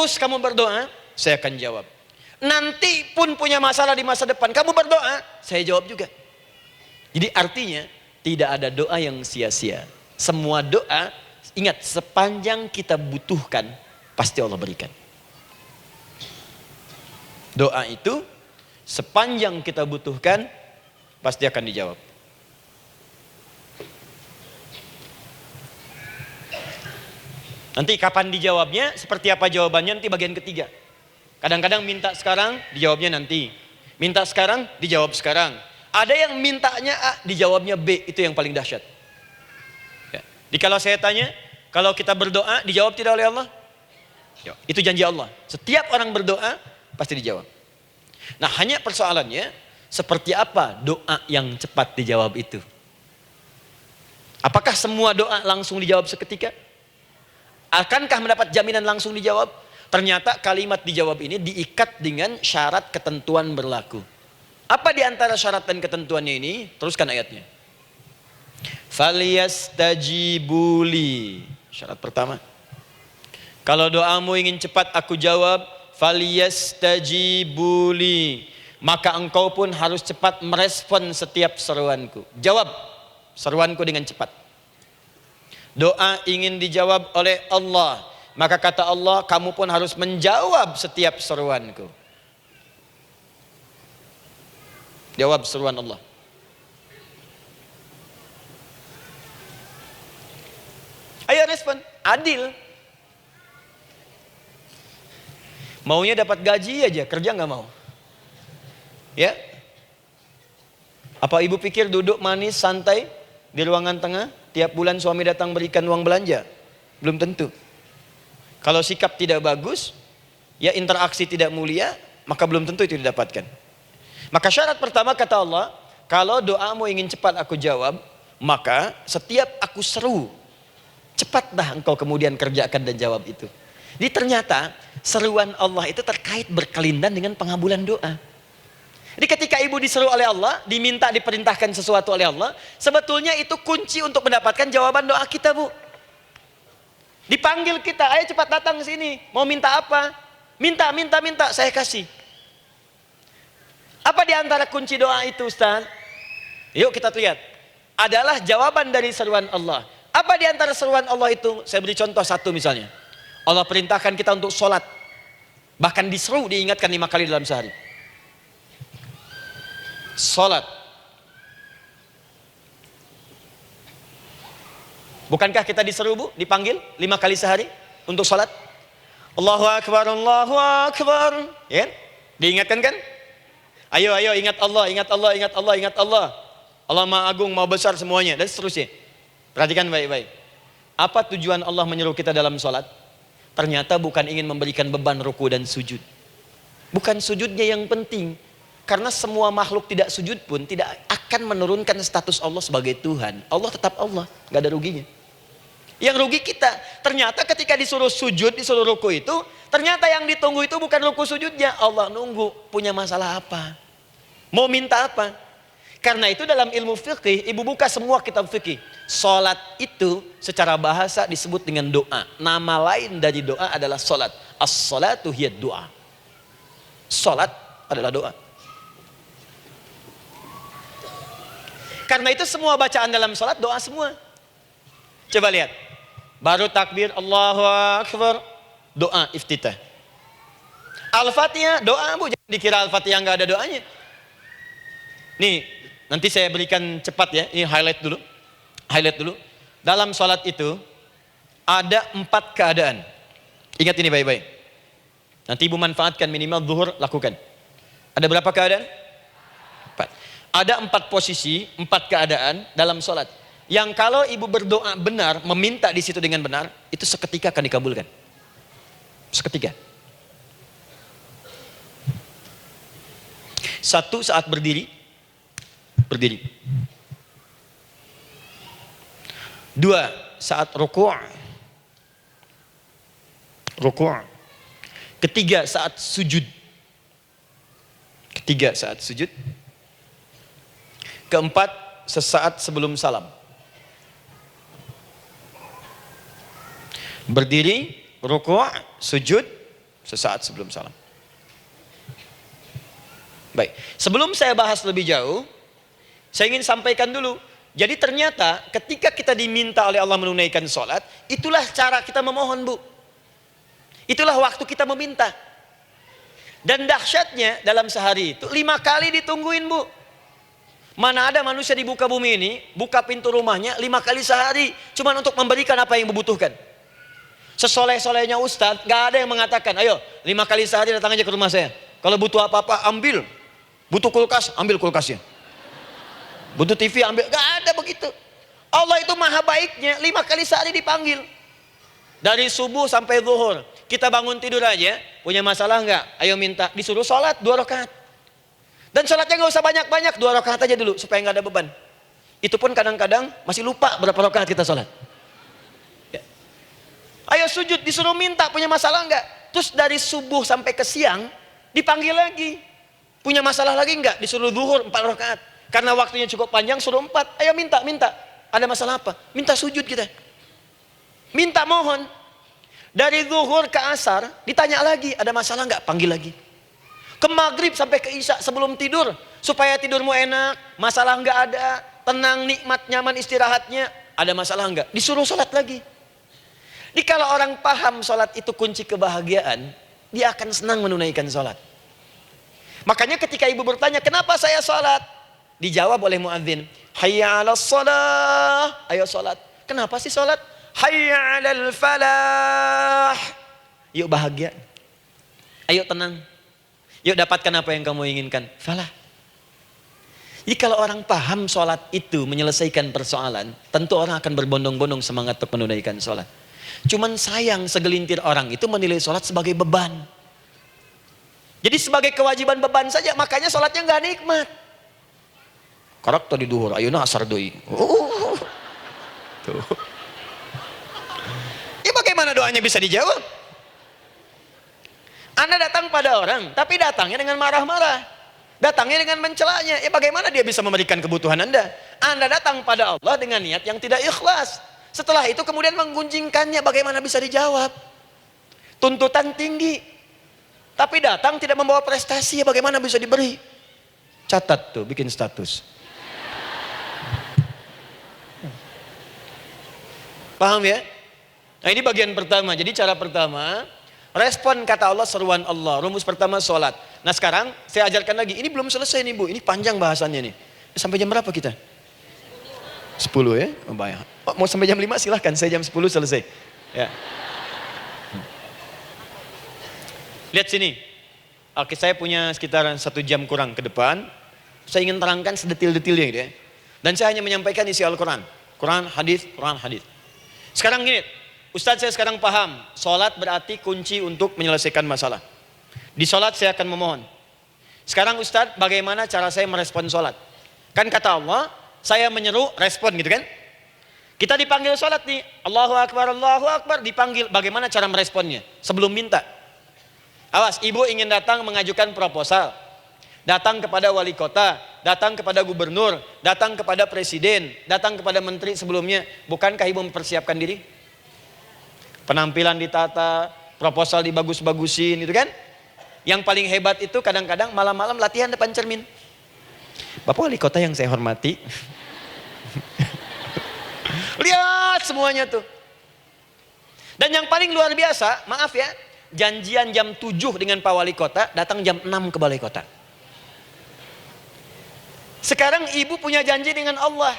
Terus kamu berdoa, saya akan jawab. Nanti pun punya masalah di masa depan, kamu berdoa, saya jawab juga. Jadi artinya tidak ada doa yang sia-sia. Semua doa, ingat, sepanjang kita butuhkan, pasti Allah berikan. Doa itu sepanjang kita butuhkan, pasti akan dijawab. Nanti kapan dijawabnya, seperti apa jawabannya, nanti bagian ketiga. Kadang-kadang minta sekarang, dijawabnya nanti. Minta sekarang, dijawab sekarang. Ada yang mintanya A, dijawabnya B, itu yang paling dahsyat. Ya. Jadi kalau saya tanya, kalau kita berdoa, dijawab tidak oleh Allah? Ya, itu janji Allah. Setiap orang berdoa, pasti dijawab. Nah, hanya persoalannya, seperti apa doa yang cepat dijawab itu? Apakah semua doa langsung dijawab seketika? Akankah mendapat jaminan langsung dijawab? Ternyata kalimat dijawab ini diikat dengan syarat ketentuan berlaku. Apa di antara syarat dan ketentuannya ini? Teruskan ayatnya. Falyastajibuli. Syarat pertama. Kalau doamu ingin cepat aku jawab, falyastajibuli. Maka engkau pun harus cepat merespon setiap seruanku. Jawab seruanku dengan cepat. Doa ingin dijawab oleh Allah, maka kata Allah, kamu pun harus menjawab setiap seruanku. Jawab seruan Allah. Ayo respon, adil. Maunya dapat gaji aja, kerja nggak mau. Ya? Apa ibu pikir duduk manis, santai di ruangan tengah, tiap bulan suami datang berikan uang belanja? Belum tentu. Kalau sikap tidak bagus, ya interaksi tidak mulia, maka belum tentu itu didapatkan. Maka syarat pertama kata Allah, kalau doamu ingin cepat aku jawab, maka setiap aku seru, cepatlah engkau kemudian kerjakan dan jawab itu. Jadi ternyata seruan Allah itu terkait berkelindan dengan pengabulan doa. Jadi ketika ibu diseru oleh Allah, diminta diperintahkan sesuatu oleh Allah, sebetulnya itu kunci untuk mendapatkan jawaban doa kita, Bu. Dipanggil kita, ayo cepat datang ke sini, mau minta apa? Minta, saya kasih. Apa di antara kunci doa itu, Ustaz? Yuk kita lihat. Adalah jawaban dari seruan Allah. Apa di antara seruan Allah itu? Saya beri contoh satu misalnya. Allah perintahkan kita untuk sholat. Bahkan diseru, diingatkan 5 kali dalam sehari. Sholat. Bukankah kita diseru, Bu? Dipanggil 5 kali sehari untuk sholat? Allahu Akbar, Allahu Akbar. Ya? Diingatkan kan? Ayo ingat Allah, ingat Allah, ingat Allah, ingat Allah. Allah Maha Agung, Maha Besar semuanya, dan seterusnya. Perhatikan baik-baik. Apa tujuan Allah menyuruh kita dalam sholat? Ternyata bukan ingin memberikan beban ruku dan sujud. Bukan sujudnya yang penting. Karena semua makhluk tidak sujud pun tidak akan menurunkan status Allah sebagai Tuhan. Allah tetap Allah, gak ada ruginya. Yang rugi kita, ternyata ketika disuruh sujud, disuruh ruku itu, ternyata yang ditunggu itu bukan ruku sujudnya. Allah nunggu, punya masalah apa? Mau minta apa? Karena itu dalam ilmu fikih, ibu buka semua kitab fikih. Salat itu secara bahasa disebut dengan doa. Nama lain dari doa adalah salat. As-salatu hiya doa. Salat adalah doa. Karena itu semua bacaan dalam salat doa semua. Coba lihat. Baru takbir Allahu Akbar, doa iftitah. Al-Fatihah doa, Bu, jangan dikira Al-Fatihah enggak ada doanya. Nih, nanti saya berikan cepat ya, ini highlight dulu. Highlight dulu. Dalam salat itu ada 4 keadaan. Ingat ini baik-baik. Nanti ibu manfaatkan, minimal zuhur lakukan. Ada berapa keadaan? 4. Ada 4 posisi, 4 keadaan dalam salat. Yang kalau ibu berdoa benar, meminta di situ dengan benar, itu seketika akan dikabulkan. Seketika. 1, saat berdiri. Berdiri. 2, saat ruku'. Ruku'. 3, saat sujud. 3, saat sujud. 4, sesaat sebelum salam. Berdiri, ruku', sujud, Sesaat sebelum salam. Baik, sebelum saya bahas lebih jauh, saya ingin sampaikan dulu. Jadi ternyata ketika kita diminta oleh Allah menunaikan sholat, itulah cara kita memohon, Bu. Itulah waktu kita meminta. Dan dahsyatnya dalam sehari itu 5 kali ditungguin, Bu. Mana ada manusia di muka bumi ini buka pintu rumahnya 5 kali sehari cuma untuk memberikan apa yang dibutuhkan. Sesoleh-solehnya Ustadz, gak ada yang mengatakan, ayo 5 kali sehari datang aja ke rumah saya. Kalau butuh apa-apa ambil. Butuh kulkas, ambil kulkasnya. Butuh TV, ambil. Gak ada begitu. Allah itu maha baiknya 5 kali sehari dipanggil. Dari subuh sampai zuhur. Kita bangun tidur aja, punya masalah nggak? Ayo minta, disuruh sholat 2 rakaat. Dan sholatnya nggak usah banyak-banyak, 2 rakaat aja dulu supaya nggak ada beban. Itu pun kadang-kadang masih lupa berapa rakaat kita sholat. Ya. Ayo sujud, disuruh minta, punya masalah nggak? Terus dari subuh sampai ke siang dipanggil lagi, punya masalah lagi nggak? Disuruh zuhur 4 rakaat. Karena waktunya cukup panjang, suruh 4. Ayo minta. Ada masalah apa? Minta sujud kita. Minta mohon. Dari zuhur ke asar ditanya lagi, ada masalah nggak? Panggil lagi. Ke maghrib sampai ke isya sebelum tidur, supaya tidurmu enak, masalah nggak ada, tenang, nikmat, nyaman istirahatnya. Ada masalah nggak? Disuruh sholat lagi. Jadi kalau orang paham sholat itu kunci kebahagiaan, dia akan senang menunaikan sholat. Makanya ketika ibu bertanya, kenapa saya sholat? Dijawab oleh muadzin, hayya 'alas shalah, ayo sholat. Kenapa sih sholat? Hayya 'alal falah. Yuk bahagia. Ayo tenang. Yuk dapatkan apa yang kamu inginkan. Falah. Jadi kalau orang paham sholat itu menyelesaikan persoalan, tentu orang akan berbondong-bondong semangat untuk menunaikan sholat. Cuman sayang segelintir orang itu menilai sholat sebagai beban. Jadi sebagai kewajiban beban saja, makanya sholatnya nggak nikmat. Karak tadi duhur, ayeuna asar deui. Tuh. Ya bagaimana doanya bisa dijawab? Anda datang pada orang, tapi datangnya dengan marah-marah. Datangnya dengan mencelanya. Ya bagaimana dia bisa memberikan kebutuhan Anda? Anda datang pada Allah dengan niat yang tidak ikhlas. Setelah itu kemudian menggunjingkannya, bagaimana bisa dijawab? Tuntutan tinggi. Tapi datang tidak membawa prestasi, ya bagaimana bisa diberi? Catat tuh, bikin status. Paham ya? Nah ini bagian pertama. Jadi cara pertama, respon kata Allah, seruan Allah. Rumus pertama sholat. Nah sekarang saya ajarkan lagi. Ini belum selesai nih Bu. Ini panjang bahasannya nih. Sampai jam berapa kita? 10 ya? Oh, banyak. Oh, mau sampai jam 5 silahkan. Saya jam 10 selesai. Ya. Lihat sini. Oke, saya punya sekitar 1 jam kurang ke depan. Saya ingin terangkan sedetil-detilnya gitu ya. Dan saya hanya menyampaikan isi Al-Quran. Quran, hadis, Quran, hadis. Sekarang gini, Ustadz saya sekarang paham, sholat berarti kunci untuk menyelesaikan masalah. Di sholat saya akan memohon. Sekarang Ustadz, bagaimana cara saya merespon sholat? Kan kata Allah, saya menyeru, respon gitu kan? Kita dipanggil sholat nih, Allahu Akbar, dipanggil. Bagaimana cara meresponnya? Sebelum minta. Awas, ibu ingin datang mengajukan proposal. Datang kepada wali kota, datang kepada gubernur, datang kepada presiden, datang kepada menteri sebelumnya. Bukankah ibu mempersiapkan diri? Penampilan ditata, proposal dibagus-bagusin gitu kan? Yang paling hebat itu kadang-kadang malam-malam latihan depan cermin. Bapak wali kota yang saya hormati. Lihat semuanya tuh. Dan yang paling luar biasa, maaf ya, janjian jam 7 dengan Pak Wali Kota, datang jam 6 ke Balai Kota. Sekarang ibu punya janji dengan Allah.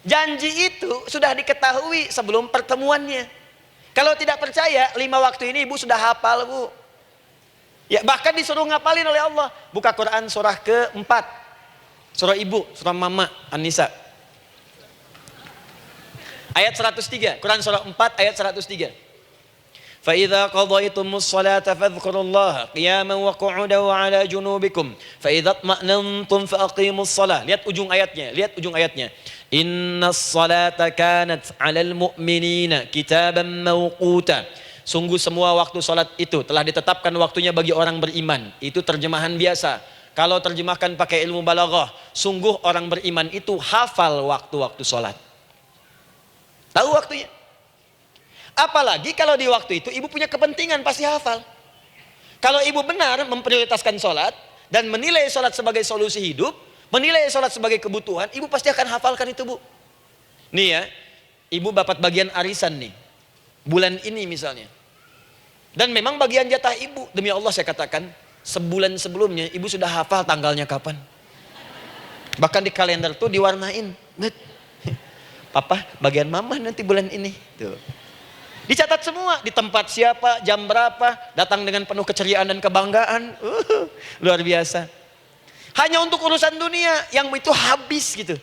Janji itu sudah diketahui sebelum pertemuannya. Kalau tidak percaya, 5 waktu ini ibu sudah hafal Bu. Ya bahkan disuruh ngapalin oleh Allah. Buka Quran surah ke-4. Surah ibu, surah mama, An-Nisa. Ayat 103, Quran surah 4 ayat 103. فَإِذَا قَضَيْتُمُ الصَّلَاةَ فَاذْكُرُوا اللَّهَ قِيَامًا وَقُعُودًا وَعَلَى جُنُوبِكُمْ فَإِذَا اطْمَأْنَنْتُمْ فَأَقِيمُوا الصَّلَاةَ. Lihat ujung ayatnya. إِنَّ الصَّلَاةَ كَانَتْ عَلَى الْمُؤْمِنِينَ كِتَابًا مَوْقُوتًا. Sungguh semua waktu salat itu telah ditetapkan waktunya bagi orang beriman. Itu terjemahan biasa. Kalau terjemahkan pakai ilmu balaghah, sungguh orang beriman itu hafal waktu-waktu salat. Tahu waktunya. Apalagi kalau di waktu itu ibu punya kepentingan pasti hafal. Kalau ibu benar memprioritaskan sholat dan menilai sholat sebagai solusi hidup, menilai sholat sebagai kebutuhan, ibu pasti akan hafalkan itu, Bu. Nih ya, ibu dapat bagian arisan nih, bulan ini misalnya. Dan memang bagian jatah ibu, demi Allah saya katakan, sebulan sebelumnya ibu sudah hafal tanggalnya kapan. Bahkan di kalender tuh diwarnain. Papa, bagian mama nanti bulan ini. Tuh. Dicatat semua, di tempat siapa, jam berapa, datang dengan penuh keceriaan dan kebanggaan. Luar biasa. Hanya untuk urusan dunia, yang itu habis gitu.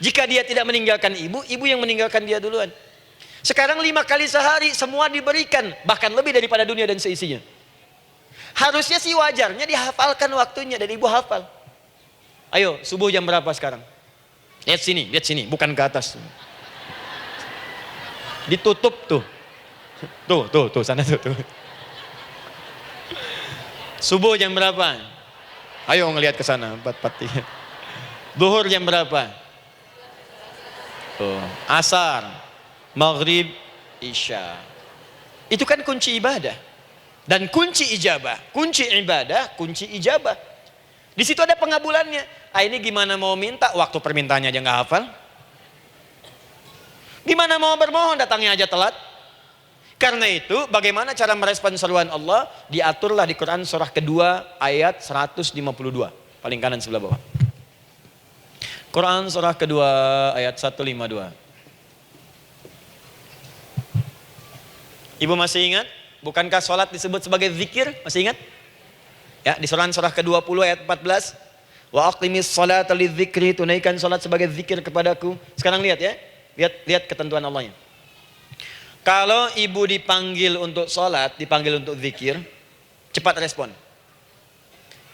Jika dia tidak meninggalkan ibu, ibu yang meninggalkan dia duluan. Sekarang 5 kali sehari semua diberikan, bahkan lebih daripada dunia dan seisinya. Harusnya sih wajarnya dihafalkan waktunya, dan ibu hafal. Ayo, subuh jam berapa sekarang? Lihat sini, bukan ke atas. Ditutup tuh. Tuh, sana tuh. Subuh jam berapa? Ayo ngelihat ke sana, 4:43. Zuhur jam berapa? Tuh, asar, maghrib, isya. Itu kan kunci ibadah. Dan kunci ijabah, kunci ibadah, kunci ijabah. Di situ ada pengabulannya. Ini gimana mau minta, waktu permintaannya aja nggak hafal. Gimana mau bermohon, datangnya aja telat. Karena itu, bagaimana cara merespon seruan Allah? Diaturlah di Quran surah kedua ayat 152. Paling kanan sebelah bawah. Quran surah kedua ayat 152. Ibu masih ingat? Bukankah sholat disebut sebagai zikir? Masih ingat? Ya, di surah ke-20 ayat 14. Wa aqimis sholata lidzikri, tunaikan sholat sebagai zikir kepadaku. Sekarang lihat ya. Lihat ketentuan Allahnya. Kalau ibu dipanggil untuk sholat, dipanggil untuk zikir, cepat respon.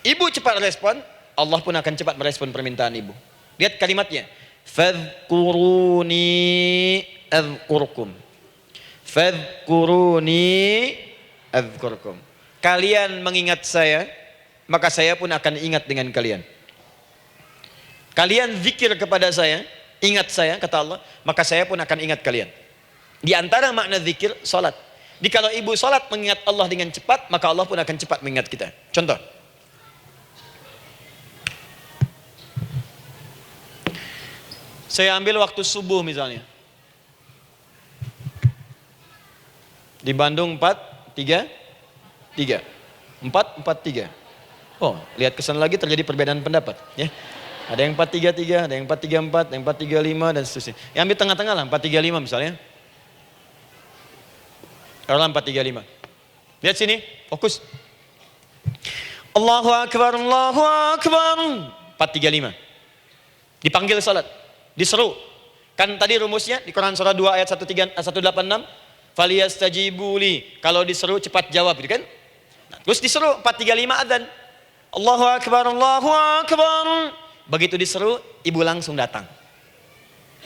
Ibu cepat respon, Allah pun akan cepat merespon permintaan ibu. Lihat kalimatnya. Fadhkuruni adzkurkum. Fadhkuruni adzkurkum. Kalian mengingat saya, maka saya pun akan ingat dengan kalian. Kalian zikir kepada saya, ingat saya, kata Allah, maka saya pun akan ingat kalian. Di antara makna zikir, salat. Kalau ibu salat mengingat Allah dengan cepat, maka Allah pun akan cepat mengingat kita. Contoh. Saya ambil waktu subuh misalnya. Di Bandung 4-3-3. 4-4-3. Oh, lihat kesan lagi terjadi perbedaan pendapat. Ya. Ada yang 4-3-3, ada yang 4-3-4, ada yang 4-3-5 dan seterusnya. Yang ambil tengah-tengah lah, 4-3-5 misalnya. Kalau 4-3-5. Lihat sini, fokus. Allahu Akbar, Allahu Akbar. 4-3-5. Dipanggil salat, diseru. Kan tadi rumusnya di Quran surah 2 ayat 186. Faliyastajibuli. Kalau diseru cepat jawab, gitu kan? Nah, terus diseru 4-3-5 adzan. Allahu Akbar, Allahu Akbar. Begitu diseru, ibu langsung datang.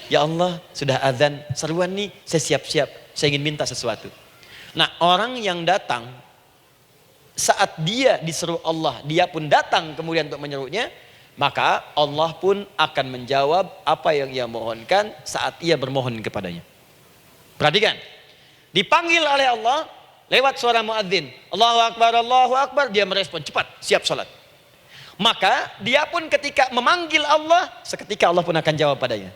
Ya Allah, sudah adzan, seruan nih, saya siap-siap, saya ingin minta sesuatu. Nah, orang yang datang saat dia diseru Allah, dia pun datang kemudian untuk menyerunya, maka Allah pun akan menjawab apa yang ia mohonkan saat ia bermohon kepadanya. Perhatikan, dipanggil oleh Allah lewat suara muadzin, Allahu Akbar, dia merespon cepat, siap salat. Maka dia pun ketika memanggil Allah, seketika Allah pun akan jawab padanya.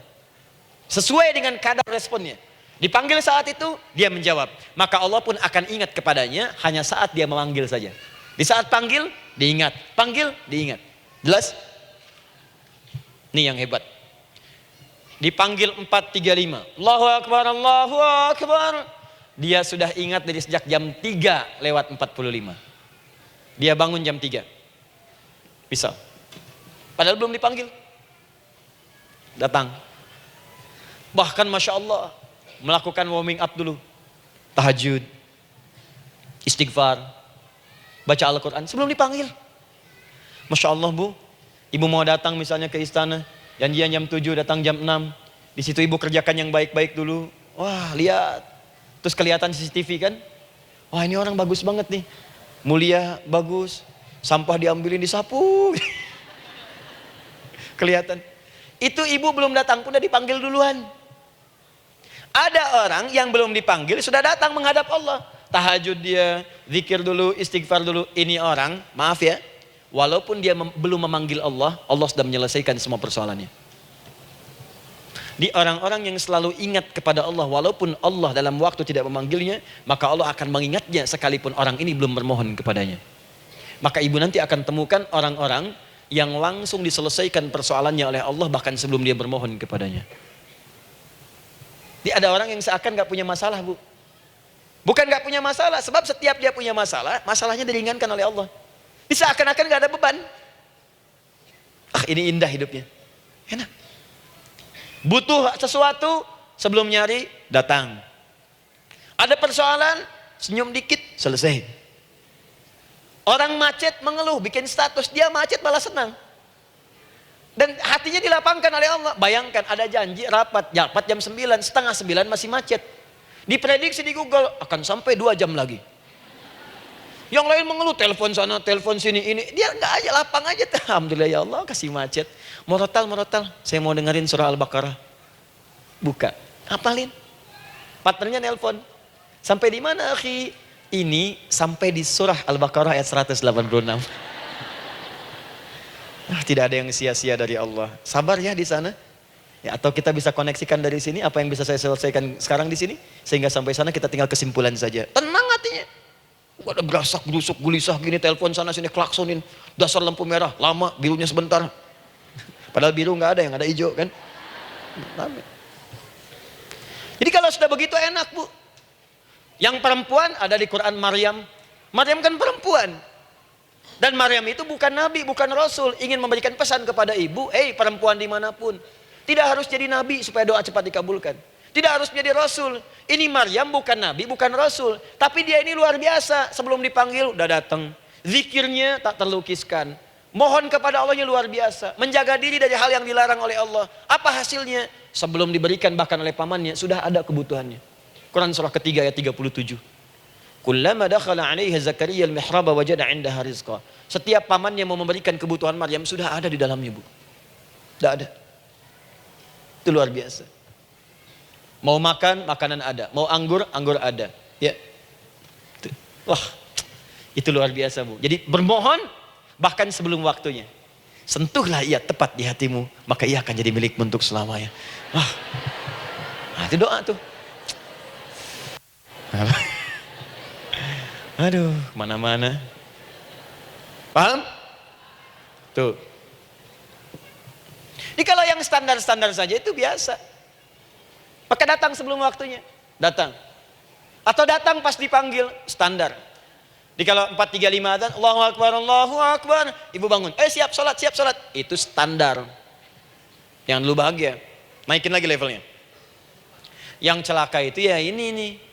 Sesuai dengan kadar responnya. Dipanggil saat itu, dia menjawab. Maka Allah pun akan ingat kepadanya hanya saat dia memanggil saja. Di saat panggil, diingat. Panggil, diingat. Jelas? Ini yang hebat. Dipanggil 4-3-5. Allahu Akbar, Allahu Akbar. Dia sudah ingat dari sejak jam 3:45. Dia bangun jam 3. Bisa. Padahal belum dipanggil. Datang. Bahkan Masya Allah, melakukan warming up dulu. Tahajud. Istighfar. Baca Al-Quran sebelum dipanggil. Masya Allah Bu. Ibu mau datang misalnya ke istana. Janjian jam 7, datang jam 6. Di situ ibu kerjakan yang baik-baik dulu. Wah, lihat. Terus kelihatan CCTV kan. Wah, ini orang bagus banget nih. Mulia, bagus. Sampah diambilin, disapu. Kelihatan. Itu ibu belum datang pun udah dipanggil duluan. Ada orang yang belum dipanggil sudah datang menghadap Allah. tahajud dia, zikir dulu, istighfar dulu. Ini orang, maaf ya, walaupun dia belum memanggil Allah, Allah sudah menyelesaikan semua persoalannya. Di orang-orang yang selalu ingat kepada Allah, walaupun Allah dalam waktu tidak memanggilnya, maka Allah akan mengingatnya sekalipun orang ini belum bermohon kepadanya. Maka ibu nanti akan temukan orang-orang yang langsung diselesaikan persoalannya oleh Allah bahkan sebelum dia bermohon kepadanya. Ada orang yang seakan gak punya masalah, Bu. Bukan gak punya masalah, sebab setiap dia punya masalah, masalahnya diringankan oleh Allah. Seakan-akan gak ada beban. Ini indah hidupnya. Enak. Butuh sesuatu, sebelum nyari, datang. Ada persoalan, senyum dikit, selesai. Orang macet mengeluh, bikin status, dia macet malah senang. Dan hatinya dilapangkan oleh Allah. Bayangkan ada janji rapat jam 9, setengah 9 masih macet. Diprediksi di Google, akan sampai 2 jam lagi. Yang lain mengeluh, telepon sana, telepon sini, ini. Dia enggak aja, lapang aja. Alhamdulillah ya Allah, kasih macet. Morotal, saya mau dengerin surah Al-Baqarah. Buka, hafalin. Partnernya nelpon. Sampai di mana, akhi? Ini sampai di surah Al-Baqarah ayat 186. Tidak ada yang sia-sia dari Allah. Sabar ya di sana. Ya, atau kita bisa koneksikan dari sini apa yang bisa saya selesaikan sekarang di sini, sehingga sampai sana kita tinggal kesimpulan saja. Tenang hatinya. Ada gerasak, gerusuk, gulisah gini, telepon sana sini, klaksonin. Dasar lampu merah, lama, birunya sebentar. Padahal biru nggak ada, yang ada hijau kan. Jadi kalau sudah begitu enak, Bu. Yang perempuan ada di Quran Maryam. Maryam kan perempuan. Dan Maryam itu bukan nabi, bukan rasul. Ingin memberikan pesan kepada ibu, perempuan dimanapun. Tidak harus jadi nabi supaya doa cepat dikabulkan. Tidak harus menjadi rasul. Ini Maryam bukan nabi, bukan rasul. Tapi dia ini luar biasa. Sebelum dipanggil udah datang. Zikirnya tak terlukiskan. Mohon kepada Allahnya luar biasa. Menjaga diri dari hal yang dilarang oleh Allah. Apa hasilnya? Sebelum diberikan bahkan oleh pamannya, sudah ada kebutuhannya. Quran surah ketiga ayat 37. Kullama dakhala 'alaiha Zakaria al-mihraba wajada 'indaha rizqa. Setiap pamannya mau memberikan kebutuhan Maryam sudah ada di dalamnya, Bu. Sudah ada. Itu luar biasa. Mau makan, makanan ada. Mau anggur, anggur ada. Ya. Wah, itu luar biasa, Bu. Jadi bermohon bahkan sebelum waktunya. Sentuhlah ia tepat di hatimu, maka ia akan jadi milikmu untuk selamanya. Wah. Nah, itu doa tuh. Aduh, mana-mana. Paham? Tuh. Jadi kalau yang standar-standar saja itu biasa. Maka datang sebelum waktunya. Datang. Atau datang pas dipanggil, standar. Di kalau 4.35 adzan, Allahu Akbar, Allahu Akbar. Ibu bangun, siap sholat, siap sholat. Itu standar. Yang dulu bahagia. Naikin lagi levelnya. Yang celaka itu ya ini nih.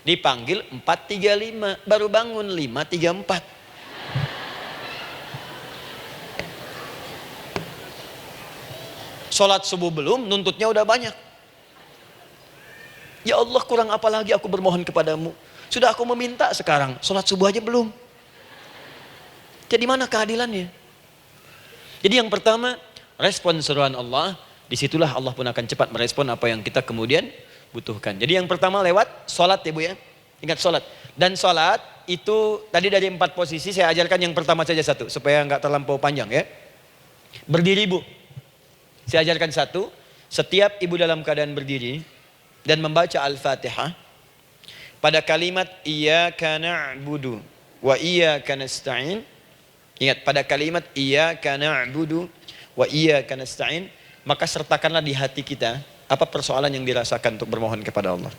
Dipanggil 4.35, baru bangun 5.34. Sholat subuh belum, nuntutnya udah banyak. Ya Allah, kurang apa lagi aku bermohon kepadamu. Sudah aku meminta sekarang, sholat subuh aja belum. Jadi mana keadilannya? Jadi yang pertama, respon seruan Allah. Disitulah Allah pun akan cepat merespon apa yang kita kemudian butuhkan. Jadi yang pertama lewat sholat ya Bu ya. Ingat sholat. Dan sholat itu tadi dari 4 posisi saya ajarkan yang pertama saja satu. Supaya nggak terlampau panjang ya. Berdiri Bu. Saya ajarkan satu. Setiap ibu dalam keadaan berdiri dan membaca Al-Fatihah. Pada kalimat iyyaka na'budu wa iyyaka nasta'in. Ingat pada kalimat iyyaka na'budu wa iyyaka nasta'in. Maka sertakanlah di hati kita apa persoalan yang dirasakan untuk bermohon kepada Allah.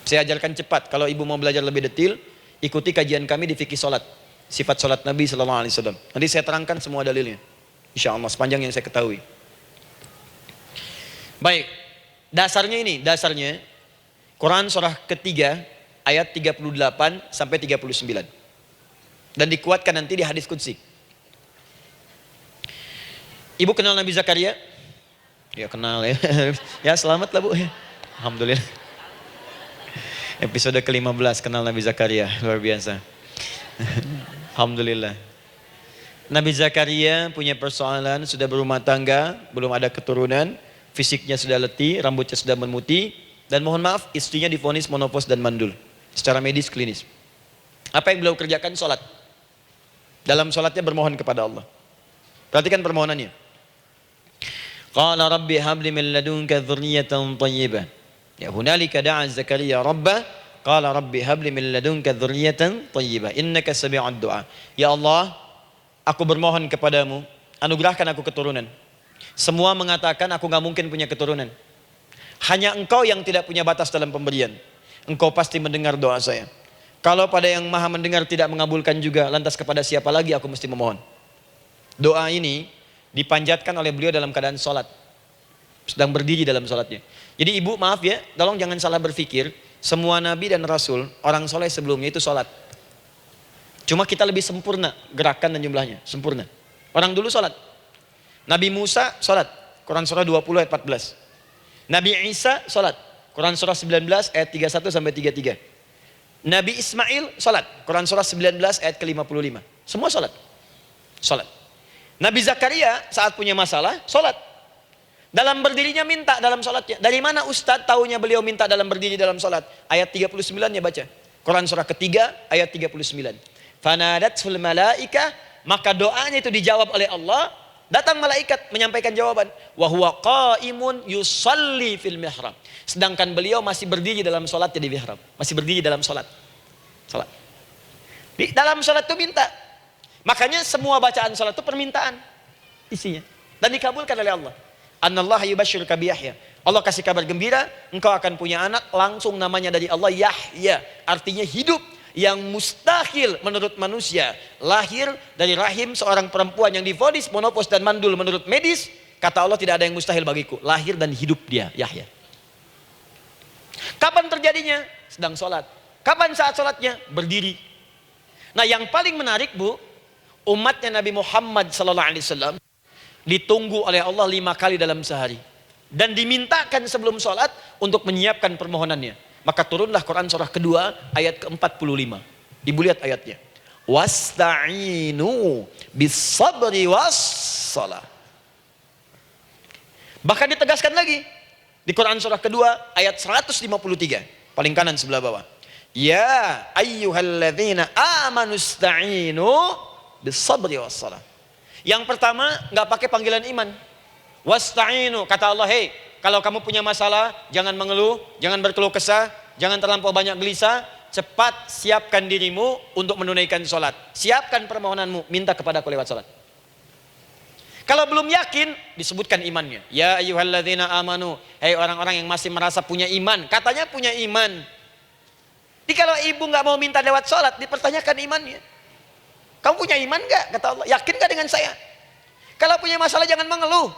Saya ajarkan cepat. Kalau ibu mau belajar lebih detail, ikuti kajian kami di fikih solat. Sifat solat Nabi SAW. Nanti saya terangkan semua dalilnya. Insya Allah sepanjang yang saya ketahui. Baik. Dasarnya ini. Dasarnya. Quran surah ketiga ayat 38 sampai 39. Dan dikuatkan nanti di hadis qudsi. Ibu kenal Nabi Zakaria? Ya kenal ya. Ya selamat lah Bu. Alhamdulillah. Episode ke-15 kenal Nabi Zakaria. Luar biasa. Alhamdulillah. Nabi Zakaria punya persoalan, sudah berumah tangga, belum ada keturunan, fisiknya sudah letih, rambutnya sudah memutih, dan mohon maaf istrinya divonis menopause dan mandul. Secara medis klinis. Apa yang beliau kerjakan? Sholat. Dalam sholatnya bermohon kepada Allah. Perhatikan permohonannya. Qala rabbi habli min ladunka dzurriyyatan thayyibah. Ya hunalika da'a Zakaria rabbah. Qala rabbi habli min ladunka dzurriyyatan thayyibah. Innaka sami'ud du'a. Ya Allah, aku bermohon kepadamu, anugerahkan aku keturunan. Semua mengatakan aku gak mungkin punya keturunan. Hanya engkau yang tidak punya batas dalam pemberian. Engkau pasti mendengar doa saya. Kalau pada yang maha mendengar tidak mengabulkan juga, lantas kepada siapa lagi aku mesti memohon? Doa ini dipanjatkan oleh beliau dalam keadaan sholat. Sedang berdiri dalam sholatnya. Jadi ibu maaf ya, tolong jangan salah berpikir. Semua nabi dan rasul, orang soleh sebelumnya itu sholat. Cuma kita lebih sempurna gerakan dan jumlahnya, sempurna. Orang dulu sholat. Nabi Musa sholat, Quran surah 20 ayat 14. Nabi Isa sholat, Quran surah 19 ayat 31 sampai 33. Nabi Ismail sholat, Quran surah 19 ayat ke-55. Semua sholat. Sholat. Nabi Zakaria saat punya masalah, sholat. Dalam berdirinya minta dalam sholatnya. Dari mana Ustadz taunya beliau minta dalam berdiri dalam sholat? Ayat 39-nya baca. Quran surah ketiga ayat 39. Fanadatsul malaika, maka doanya itu dijawab oleh Allah. Datang malaikat menyampaikan jawaban. Wa huwa qaimun yusalli fil mihrab. Sedangkan beliau masih berdiri dalam sholatnya di mihrab. Masih berdiri dalam sholat. Sholat. Di dalam sholat itu minta. Makanya semua bacaan sholat itu permintaan isinya. Dan dikabulkan oleh Allah. Annallaha yubashshiruka bi Yahya. Allah kasih kabar gembira, engkau akan punya anak, langsung namanya dari Allah Yahya. Artinya hidup yang mustahil menurut manusia. Lahir dari rahim seorang perempuan yang divonis monopos dan mandul menurut medis. Kata Allah tidak ada yang mustahil bagiku. Lahir dan hidup dia, Yahya. Kapan terjadinya? Sedang sholat. Kapan saat sholatnya? Berdiri. Nah yang paling menarik bu, umatnya Nabi Muhammad SAW ditunggu oleh Allah 5 kali dalam sehari dan dimintakan sebelum sholat untuk menyiapkan permohonannya. Maka turunlah Quran surah kedua ayat ke-45. Ibu lihat ayatnya. Wasta'inu bis-sabri was-salah. Bahkan ditegaskan lagi di Quran surah kedua ayat 153 paling kanan sebelah bawah. Ya ayyuhalladzina amanu ista'inu bis-sabri was-salah. Yang pertama nggak pakai panggilan iman. Wasta'inu, kata Allah, hey, kalau kamu punya masalah jangan mengeluh, jangan berkeluh kesah, jangan terlampau banyak gelisah, cepat siapkan dirimu untuk menunaikan sholat. Siapkan permohonanmu, minta kepada aku lewat sholat. Kalau belum yakin, disebutkan imannya. Ya ayyuhalladzina amanu, hey orang-orang yang masih merasa punya iman, katanya punya iman. Jadi kalau ibu nggak mau minta lewat sholat, dipertanyakan imannya. Kamu punya iman gak? Kata Allah. Yakin gak dengan saya? Kalau punya masalah jangan mengeluh.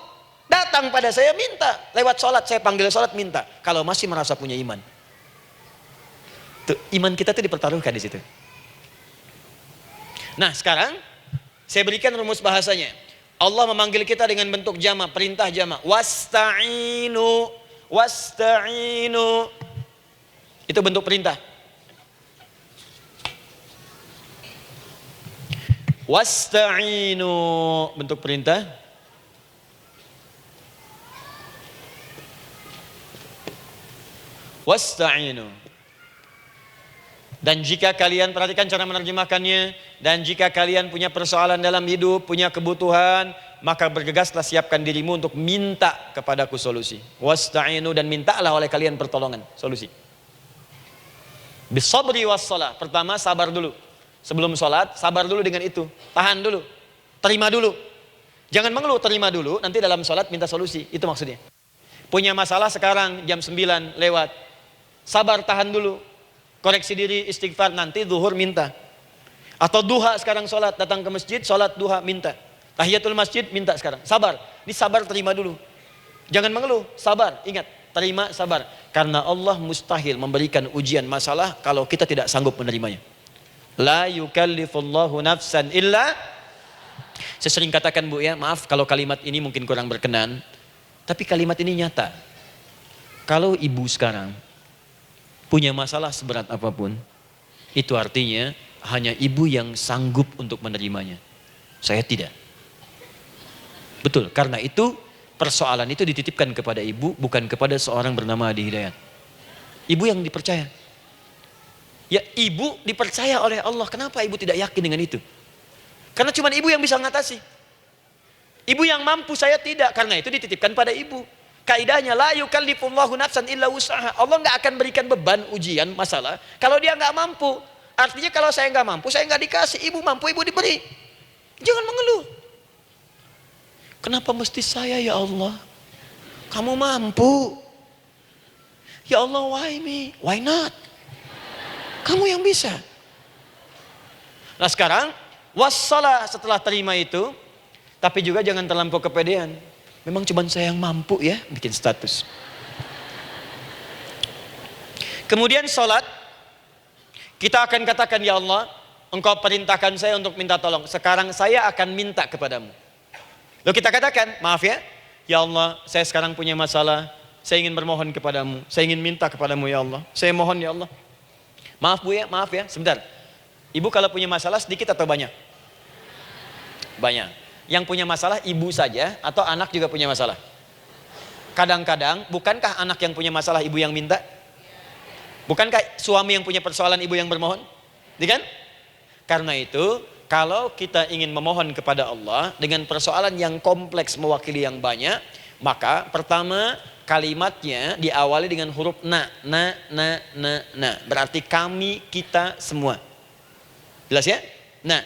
Datang pada saya minta. Lewat sholat, saya panggil sholat minta. Kalau masih merasa punya iman. Tuh, iman kita tuh dipertaruhkan di situ. Nah sekarang, saya berikan rumus bahasanya. Allah memanggil kita dengan bentuk jama, perintah jama. Wasta'inu. Wasta'inu. Itu bentuk perintah. Wasta'inu, bentuk perintah. Wasta'inu. Dan jika kalian, perhatikan cara menerjemahkannya, dan jika kalian punya persoalan dalam hidup, punya kebutuhan, maka bergegaslah siapkan dirimu untuk minta kepadaku solusi. Wasta'inu, dan mintalah oleh kalian pertolongan, solusi. Bisabri wassalah. Pertama sabar dulu. Sebelum sholat, sabar dulu dengan itu. Tahan dulu. Terima dulu. Jangan mengeluh, terima dulu. Nanti dalam sholat minta solusi. Itu maksudnya. Punya masalah sekarang jam 9 lewat. Sabar, tahan dulu. Koreksi diri, istighfar. Nanti zuhur minta. Atau duha sekarang sholat. Datang ke masjid, sholat duha minta. Tahiyatul masjid minta sekarang. Sabar. Ini sabar, terima dulu. Jangan mengeluh, sabar. Ingat, terima, sabar. Karena Allah mustahil memberikan ujian masalah kalau kita tidak sanggup menerimanya. La yukallifullahu nafsan illa. Saya sering katakan bu ya, maaf kalau kalimat ini mungkin kurang berkenan, tapi kalimat ini nyata. Kalau ibu sekarang punya masalah seberat apapun, itu artinya hanya ibu yang sanggup untuk menerimanya. Saya tidak. Betul, karena itu persoalan itu dititipkan kepada ibu, bukan kepada seorang bernama Adi Hidayat. Ibu yang dipercaya. Ya ibu dipercaya oleh Allah. Kenapa ibu tidak yakin dengan itu? Karena cuma ibu yang bisa mengatasi. Ibu yang mampu, saya tidak. Karena itu dititipkan pada ibu. Kaidahnya la yukallifullahu nafsan illa wus'aha. Allah nggak akan berikan beban, ujian, masalah kalau dia nggak mampu. Artinya kalau saya nggak mampu, saya nggak dikasih. Ibu mampu, ibu diberi. Jangan mengeluh. Kenapa mesti saya ya Allah? Kamu mampu. Ya Allah, why me? Why not? Kamu yang bisa. Nah sekarang wassalah, setelah terima itu, tapi juga jangan terlampau kepedean. Memang cuma saya yang mampu ya bikin status. Kemudian sholat, kita akan katakan, ya Allah, Engkau perintahkan saya untuk minta tolong. Sekarang saya akan minta kepadamu. Lalu kita katakan, maaf ya Allah, saya sekarang punya masalah, saya ingin bermohon kepadamu, saya ingin minta kepadamu ya Allah, saya mohon ya Allah. Maaf Bu ya, maaf ya, sebentar. Ibu kalau punya masalah sedikit atau banyak? Banyak. Yang punya masalah ibu saja atau anak juga punya masalah? Kadang-kadang, bukankah anak yang punya masalah ibu yang minta? Bukankah suami yang punya persoalan ibu yang bermohon? Kan? Karena itu, kalau kita ingin memohon kepada Allah dengan persoalan yang kompleks mewakili yang banyak, maka pertama kalimatnya diawali dengan huruf na. Berarti kami, kita, semua. Jelas ya? Nah,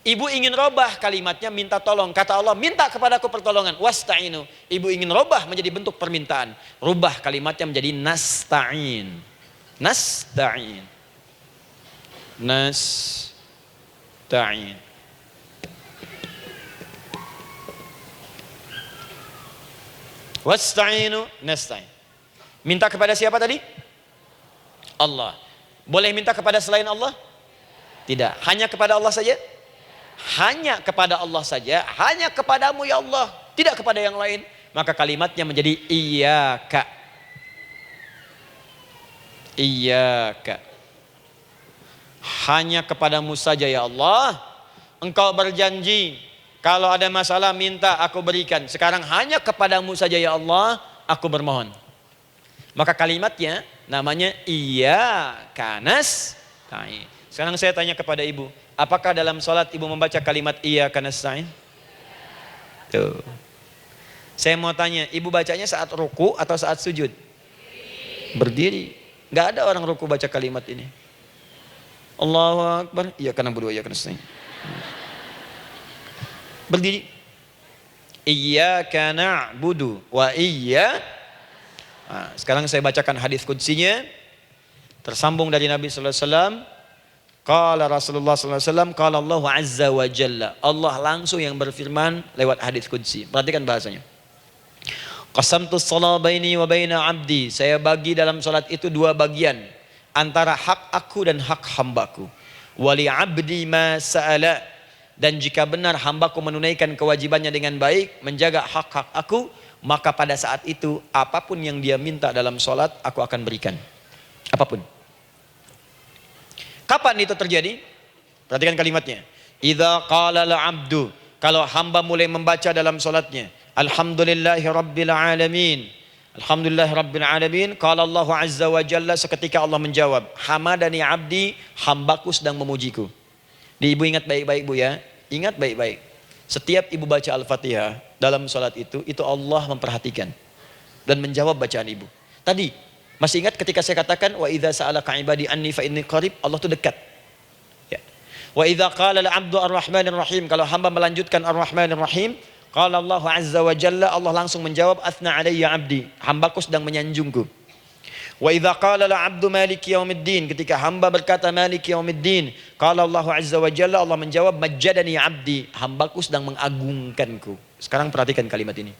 ibu ingin robah kalimatnya minta tolong. Kata Allah, minta kepadaku pertolongan. Wasta'inu. Ibu ingin robah menjadi bentuk permintaan. Rubah kalimatnya menjadi nasta'in. Nasta'in. Nasta'in. Wasta'inu nasta'in. Minta kepada siapa tadi? Allah. Boleh minta kepada selain Allah? Tidak. Hanya kepada Allah saja? Hanya kepada Allah saja. Hanya kepadamu ya Allah. Tidak kepada yang lain. Maka kalimatnya menjadi iyyaka. Iyyaka. Hanya kepadamu saja ya Allah. Engkau berjanji, kalau ada masalah minta aku berikan. Sekarang hanya kepadamu saja ya Allah, aku bermohon. Maka kalimatnya namanya iyyaka nasta'in. Sekarang saya tanya kepada ibu, apakah dalam sholat ibu membaca kalimat iyyaka nasta'in? Tuh. Saya mau tanya, ibu bacanya saat ruku atau saat sujud? Berdiri. Gak ada orang ruku baca kalimat ini. Allahu Akbar, iyyaka na'budu wa iyyaka nasta'in. Berdiri. Iyyaka na'budu wa sekarang saya bacakan hadis qudsinya. Tersambung dari Nabi sallallahu alaihi wasallam. Qala Rasulullah sallallahu alaihi wasallam, qala Allah azza wa jalla. Allah langsung yang berfirman lewat hadis qudsi. Perhatikan bahasanya. Qasamtu shalah baini wa baina 'abdi. Saya bagi dalam salat itu dua bagian, antara hak aku dan hak hambaku. Wali 'abdi ma sa'ala. Dan jika benar hambaku menunaikan kewajibannya dengan baik, menjaga hak-hak aku, maka pada saat itu apapun yang dia minta dalam sholat aku akan berikan. Apapun. Kapan itu terjadi? Perhatikan kalimatnya. Idza qala al-'abdu, kalau hamba mulai membaca dalam sholatnya, alhamdulillahi rabbil alamin. Alhamdulillah rabbil alamin. Qala Allah azza wa jalla, seketika Allah menjawab, hamadani 'abdi, hambaku sedang memujiku. Ibu ingat baik-baik Bu ya, ingat baik-baik. Setiap ibu baca Al-Fatihah dalam sholat itu Allah memperhatikan dan menjawab bacaan ibu. Tadi masih ingat ketika saya katakan wa idza sa'alaka ibadi anni fa inni qarib, Allah itu dekat. Ya. Wa idza qala al-'abdu ar-rahmanir rahim, kalau hamba melanjutkan ar-rahmanir rahim, qala Allah azza wa jalla, Allah langsung menjawab athna alayya 'abdi, hambaku sedang menyanjungku. Wa idza qala al-'abdu maliki yaumiddin, ketika hamba berkata maliki yaumiddin, qala Allah azza wa jalla, Allah menjawab majjadani 'abdi, hambaku sedang mengagungkanku. Sekarang perhatikan kalimat ini.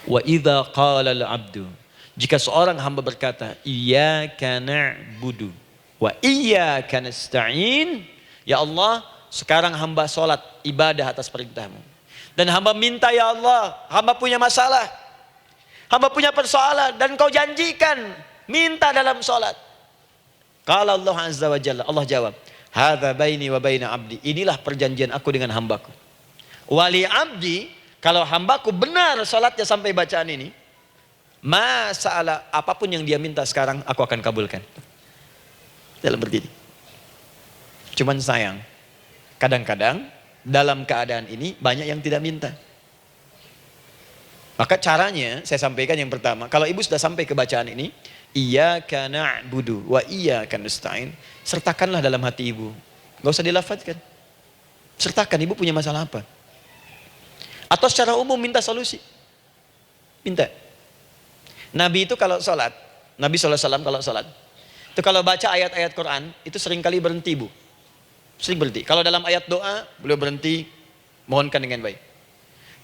Wa idza qala al-'abdu, jika seorang hamba berkata iyyaka na'budu wa iyyaka nasta'in, ya Allah, sekarang hamba salat ibadah atas perintahmu. Dan hamba minta ya Allah, hamba punya masalah, hamba punya persoalan, dan kau janjikan minta dalam sholat. Qala Allah azza wa jalla, Allah jawab, hadza baini wa baina 'abdi, inilah perjanjian aku dengan hambaku. Wali 'abdi, kalau hambaku benar sholatnya sampai bacaan ini, ma sa'ala, apapun yang dia minta sekarang aku akan kabulkan. dalam berdiri. Cuman sayang, kadang-kadang dalam keadaan ini banyak yang tidak minta. Maka caranya saya sampaikan yang pertama, kalau ibu sudah sampai ke bacaan ini, iyyaka na'budu wa iyyaka nasta'in, sertakanlah dalam hati ibu. Gak usah dilafadzkan. Sertakan, ibu punya masalah apa? Atau secara umum minta solusi. Minta. Nabi itu kalau sholat, Nabi SAW kalau sholat, itu kalau baca ayat-ayat Quran, itu seringkali berhenti bu. Sering berhenti. Kalau dalam ayat doa, beliau berhenti, mohonkan dengan baik.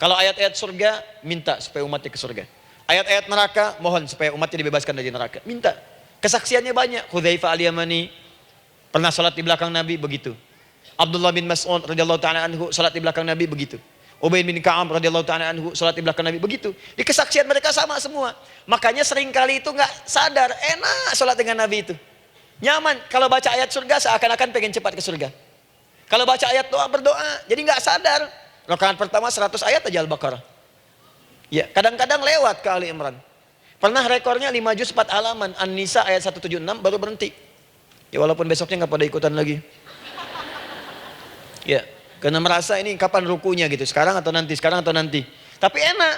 Kalau ayat-ayat surga, minta supaya umatnya ke surga. Ayat-ayat neraka, mohon supaya umatnya dibebaskan dari neraka. Minta. Kesaksiannya banyak. Hudzaifah al-Yamani pernah sholat di belakang Nabi, begitu. Abdullah bin Mas'ud radhiyallahu ta'ala anhu sholat di belakang Nabi, begitu. Ubay bin Ka'ab radhiyallahu ta'ala anhu sholat di belakang Nabi, begitu. Di kesaksian mereka sama semua. Makanya seringkali itu nggak sadar, enak sholat dengan Nabi itu. Nyaman. Kalau baca ayat surga seakan-akan pengen cepat ke surga. Kalau baca ayat doa berdoa, jadi nggak sadar. Rakaat pertama 100 ayat aja Al-Baqarah. Ya, kadang-kadang lewat ke Ali Imran. Pernah rekornya 5 juz 4 halaman, An-Nisa ayat 176 baru berhenti. Ya walaupun besoknya nggak pada ikutan lagi. Ya, karena merasa ini kapan rukunya gitu, sekarang atau nanti, sekarang atau nanti. Tapi enak.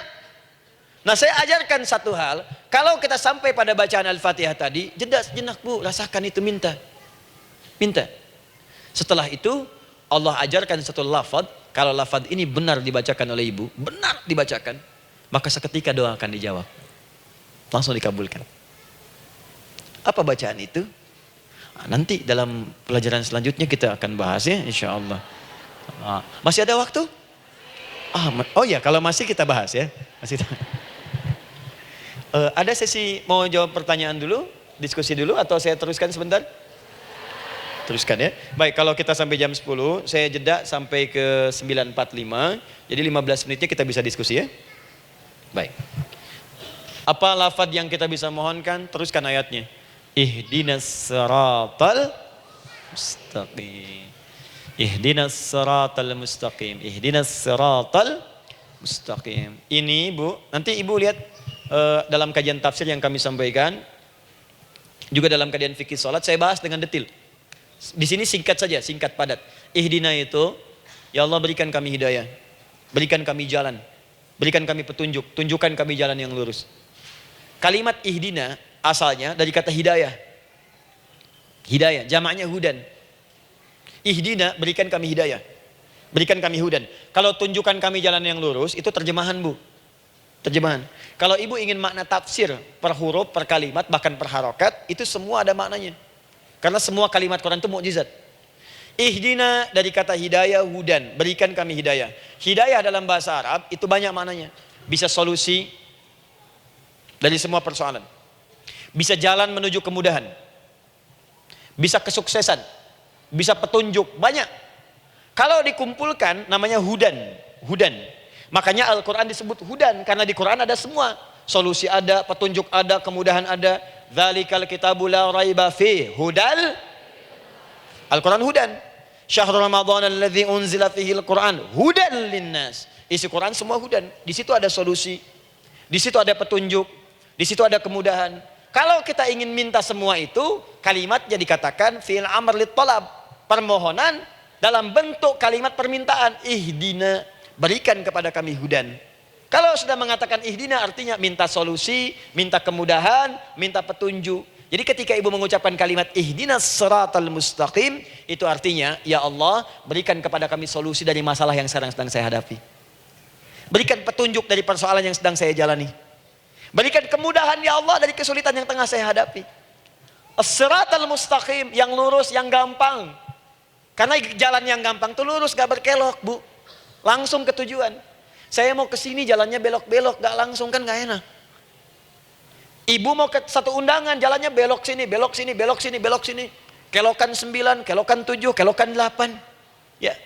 Nah saya ajarkan satu hal, kalau kita sampai pada bacaan Al-Fatihah tadi, jeda sejenak bu, rasakan itu, minta. Minta. Setelah itu Allah ajarkan satu lafaz, kalau lafaz ini benar dibacakan oleh ibu, benar dibacakan, maka seketika doa akan dijawab. Langsung dikabulkan. Apa bacaan itu? Nah, nanti dalam pelajaran selanjutnya kita akan bahas ya, insya Allah. Masih ada waktu? Oh ya, kalau masih kita bahas ya. Masih. Ada sesi mau jawab pertanyaan dulu, diskusi dulu, atau saya teruskan sebentar? Teruskan ya. Baik, kalau kita sampai jam 10, saya jeda sampai ke 9.45. Jadi 15 menitnya kita bisa diskusi ya. Baik. Apa lafaz yang kita bisa mohonkan? Teruskan ayatnya. Ihdinas siratal mustaqim. Ihdinas siratal mustaqim. Ihdinas siratal mustaqim. Ini Bu, nanti Ibu lihat dalam kajian tafsir yang kami sampaikan, juga dalam kajian fikih salat saya bahas dengan detail. Di sini singkat saja, singkat padat. Ihdina itu, ya Allah berikan kami hidayah, berikan kami jalan, berikan kami petunjuk, tunjukkan kami jalan yang lurus. Kalimat ihdina asalnya dari kata hidayah. Hidayah, jamaknya hudan. Ihdina, berikan kami hidayah, berikan kami hudan. Kalau tunjukkan kami jalan yang lurus, itu terjemahan Bu. Terjemahan. Kalau ibu ingin makna tafsir per huruf, per kalimat, bahkan per harokat, itu semua ada maknanya. Karena semua kalimat Quran itu mukjizat. Ihdina dari kata hidayah, hudan, berikan kami hidayah. Hidayah dalam bahasa Arab itu banyak maknanya. Bisa solusi dari semua persoalan. Bisa jalan menuju kemudahan. Bisa kesuksesan. Bisa petunjuk, banyak. Kalau dikumpulkan namanya hudan. Hudan. Makanya Al-Quran disebut hudan, karena di Quran ada semua. Solusi ada, petunjuk ada, kemudahan ada. Dzalikal kitabu la raiba fi hudal. Al-Quran hudan. Syahrul Ramadan alladzi unzila fihi al-Quran hudan linnas. Isi Quran semua hudan. Di situ ada solusi. Di situ ada petunjuk. Di situ ada kemudahan. Kalau kita ingin minta semua itu, kalimatnya dikatakan fi'il amr lit talab, permohonan dalam bentuk kalimat permintaan. Ihdina, berikan kepada kami hudan. Kalau sudah mengatakan ihdina artinya minta solusi, minta kemudahan, minta petunjuk. Jadi ketika ibu mengucapkan kalimat ihdinas siratal mustaqim, itu artinya ya Allah berikan kepada kami solusi dari masalah yang sedang saya hadapi. Berikan petunjuk dari persoalan yang sedang saya jalani. Berikan kemudahan ya Allah dari kesulitan yang tengah saya hadapi. As-siratal mustaqim, yang lurus, yang gampang. Karena jalan yang gampang itu lurus, gak berkelok Bu. Langsung ke tujuan. Saya mau ke sini jalannya belok-belok, gak langsung kan gak enak. Ibu mau ke satu undangan, jalannya belok sini, belok sini, belok sini, belok sini. Kelokan 9, kelokan 7, kelokan 8. Ya.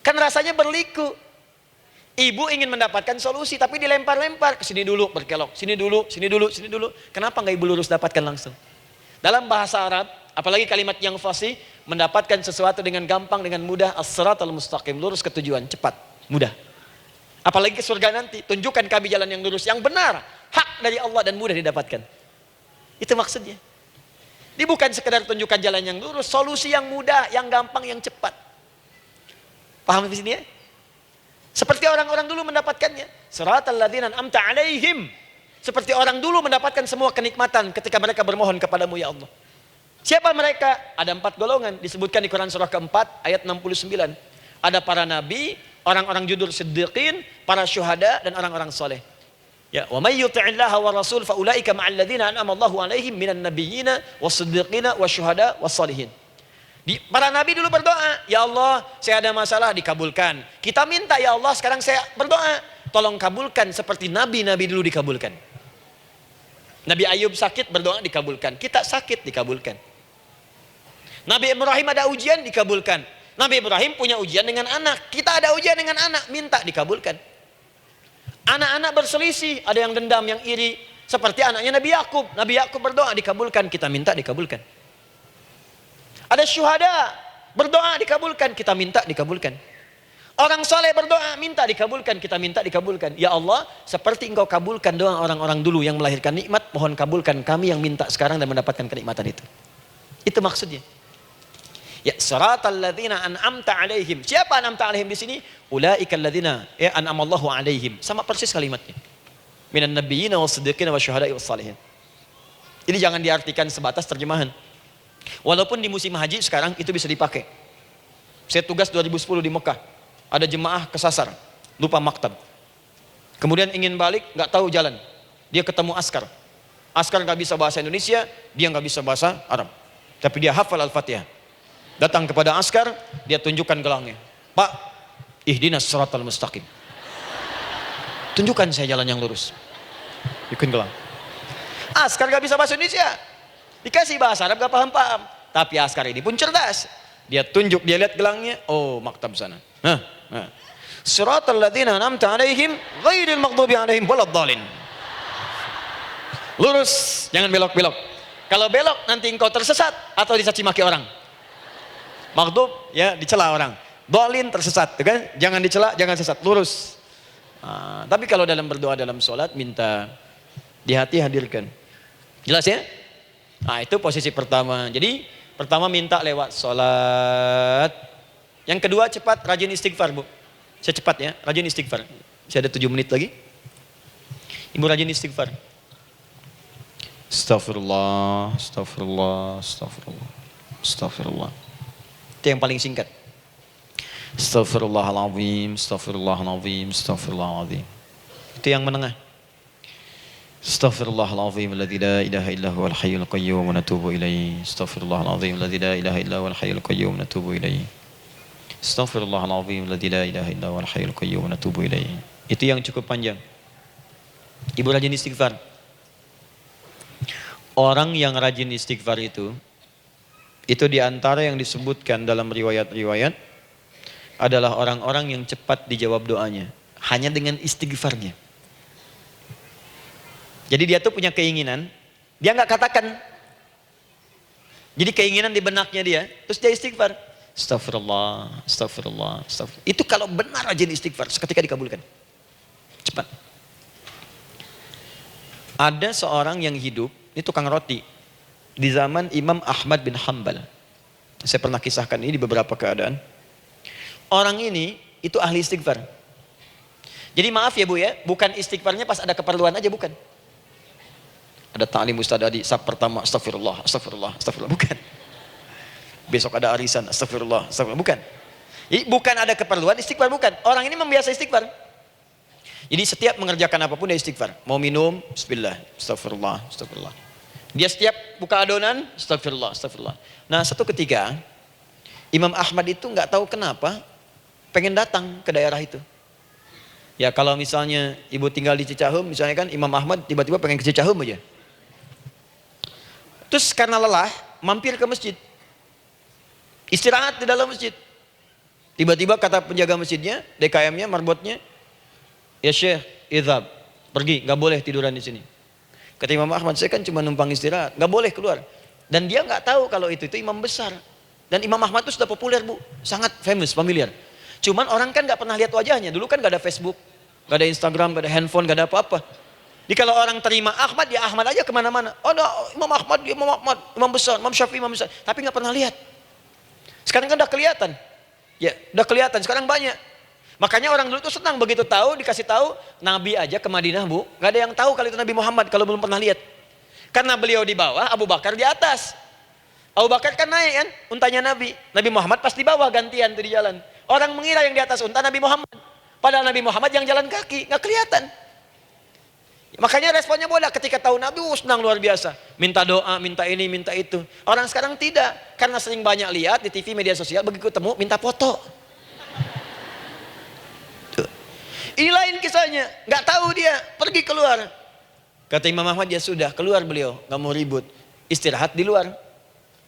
Kan rasanya berliku. Ibu ingin mendapatkan solusi, tapi dilempar-lempar. Ke sini dulu, berkelok. Sini dulu, sini dulu, sini dulu. Kenapa nggak ibu lurus dapatkan langsung? Dalam bahasa Arab, apalagi kalimat yang fasih, mendapatkan sesuatu dengan gampang, dengan mudah. As-siratal mustaqim, lurus ke tujuan, cepat, mudah. Apalagi ke surga nanti, tunjukkan kami jalan yang lurus, yang benar. Hak dari Allah dan mudah didapatkan. Itu maksudnya. Ini bukan sekedar tunjukkan jalan yang lurus, solusi yang mudah, yang gampang, yang cepat. Paham di sini ya? Seperti orang-orang dulu mendapatkannya. Siratal ladzina an'amta 'alaihim. Seperti orang dulu mendapatkan semua kenikmatan ketika mereka bermohon kepadamu ya Allah. Siapa mereka? Ada 4 golongan disebutkan di Quran surah keempat ayat 69. Ada para nabi, orang-orang jujur siddiqin, para syuhada dan orang-orang soleh. Ya, wa may yuti'illaha wa rasul fa ulaika ma'al ladzina an'ama Allahu 'alaihim minan nabiyyina was-siddiqina wasyuhada was-shalihin. Para nabi dulu berdoa, ya Allah, saya ada masalah dikabulkan. Kita minta ya Allah, sekarang saya berdoa, tolong kabulkan seperti nabi-nabi dulu dikabulkan. Nabi Ayub sakit berdoa dikabulkan. Kita sakit dikabulkan. Nabi Ibrahim ada ujian dikabulkan. Nabi Ibrahim punya ujian dengan anak. Kita ada ujian dengan anak, minta dikabulkan. Anak-anak berselisih, ada yang dendam, yang iri. Seperti anaknya Nabi Yakub. Nabi Yakub berdoa dikabulkan, kita minta dikabulkan. Ada syuhada, berdoa dikabulkan, kita minta dikabulkan. Orang soleh berdoa, minta dikabulkan, kita minta dikabulkan. Ya Allah, seperti engkau kabulkan doa orang-orang dulu yang melahirkan nikmat, mohon kabulkan kami yang minta sekarang dan mendapatkan kenikmatan itu. Itu maksudnya. Ya, siratal ladzina an'amta 'alaihim. Siapa an'amta 'alaihim di sini? Ulaikal ladzina an'amallahu 'alaihim. Sama persis kalimatnya. Minan nabiyyina was-siddiqina wasyuhada'i was-shalihin. Ini jangan diartikan sebatas terjemahan. Walaupun di musim haji sekarang itu bisa dipakai. Saya tugas 2010 di Mekah. Ada jemaah kesasar, lupa maktab. Kemudian ingin balik, nggak tahu jalan. Dia ketemu askar. Askar nggak bisa bahasa Indonesia, dia nggak bisa bahasa Arab. Tapi dia hafal Al-Fatihah. Datang kepada askar, dia tunjukkan gelangnya. Pak, ihdinas siratal mustaqim. Tunjukkan saya jalan yang lurus. Tunjukkan gelang. Askar nggak bisa bahasa Indonesia. Dikasih bahasa Arab gak paham-paham. Tapi askar ini pun cerdas. Dia tunjuk, dia lihat gelangnya. Oh, maktab sana. Siratal ladzina an'amta 'alaihim ghairil maghdubi 'alaihim waladdallin. Lurus, jangan belok-belok. Kalau belok nanti engkau tersesat atau dicaci maki orang. Maghdub ya dicela orang. Dhalin tersesat, kan? Jangan dicela, jangan sesat, lurus. Tapi kalau dalam berdoa dalam sholat minta di hati hadirkan. Jelas ya? Nah, itu posisi pertama. Jadi pertama minta lewat sholat. Yang kedua cepat rajin istighfar, Bu. Saya cepat ya, rajin istighfar. Saya ada 7 menit lagi. Ibu rajin istighfar. Astaghfirullah, astaghfirullah, astaghfirullah, astaghfirullah. Itu yang paling singkat. Astaghfirullahaladzim, astaghfirullahaladzim, astaghfirullahaladzim. Itu yang menengah. Astaghfirullahaladzim alladzi la ilaha illa huwal hayyul qayyum wa natubu ilaihi. Astaghfirullahaladzim alladzi la ilaha illa huwal hayyul qayyum wa natubu ilaihi. Astaghfirullahaladzim alladzi la ilaha illa huwal hayyul qayyum wa natubu ilaihi. Itu yang cukup panjang. Ibu rajin istighfar. Orang yang rajin istighfar itu diantara yang disebutkan dalam riwayat-riwayat adalah orang-orang yang cepat dijawab doanya. Hanya dengan istighfarnya. Jadi dia tuh punya keinginan, dia nggak katakan. Jadi keinginan di benaknya dia, terus dia istighfar. Astagfirullah, astagfirullah, astagfirullah. Itu kalau benar rajin istighfar, seketika dikabulkan. Cepat. Ada seorang yang hidup, ini tukang roti. Di zaman Imam Ahmad bin Hanbal. Saya pernah kisahkan ini di beberapa keadaan. Orang ini, itu ahli istighfar. Jadi maaf ya Bu ya, bukan istighfarnya pas ada keperluan aja, bukan. Ada ta'lim ustaz Adi, sab pertama astagfirullah, astagfirullah, astagfirullah, bukan. Besok ada arisan, astagfirullah, astagfirullah, bukan. Jadi bukan ada keperluan, istighfar bukan. Orang ini membiasa istighfar. Jadi setiap mengerjakan apapun dia istighfar. Mau minum, bismillah, astagfirullah, astagfirullah. Dia setiap buka adonan, astagfirullah, astagfirullah. Nah satu ketika, Imam Ahmad itu nggak tahu kenapa, pengen datang ke daerah itu. Ya kalau misalnya ibu tinggal di Cicahem, misalnya kan Imam Ahmad tiba-tiba pengen ke Cicahem aja. Terus karena lelah, mampir ke masjid. Istirahat di dalam masjid. Tiba-tiba kata penjaga masjidnya, DKM-nya, marbotnya, ya Syekh, idhab, pergi, gak boleh tiduran di sini. Kata Imam Ahmad, saya kan cuma numpang istirahat, gak boleh keluar. Dan dia gak tahu kalau itu imam besar. Dan Imam Ahmad itu sudah populer Bu, sangat famous, familiar. Cuman orang kan gak pernah lihat wajahnya, dulu kan gak ada Facebook, gak ada Instagram, gak ada handphone, gak ada apa-apa. Jadi kalau orang terima Ahmad, ya Ahmad aja kemana-mana. Oh, no, Imam Ahmad, Imam Ahmad, Imam besar, Imam Syafi'i, Imam besar. Tapi nggak pernah lihat. Sekarang kan udah kelihatan. Ya, udah kelihatan. Sekarang banyak. Makanya orang dulu tuh senang begitu tahu, dikasih tahu, Nabi aja ke Madinah, Bu. Nggak ada yang tahu kalau itu Nabi Muhammad kalau belum pernah lihat. Karena beliau di bawah, Abu Bakar di atas. Abu Bakar kan naik kan, untanya Nabi. Nabi Muhammad pas di bawah gantian tuh di jalan. Orang mengira yang di atas unta Nabi Muhammad. Padahal Nabi Muhammad yang jalan kaki, nggak kelihatan. Makanya responnya bola ketika tahu Nabi, senang luar biasa. Minta doa, minta ini, minta itu. Orang sekarang tidak. Karena sering banyak lihat di TV, media sosial, begitu ketemu, minta foto. Ini lain kisahnya. Nggak tahu dia, pergi keluar. Kata Imam Ahmad, ya sudah, keluar beliau. Nggak mau ribut. Istirahat di luar.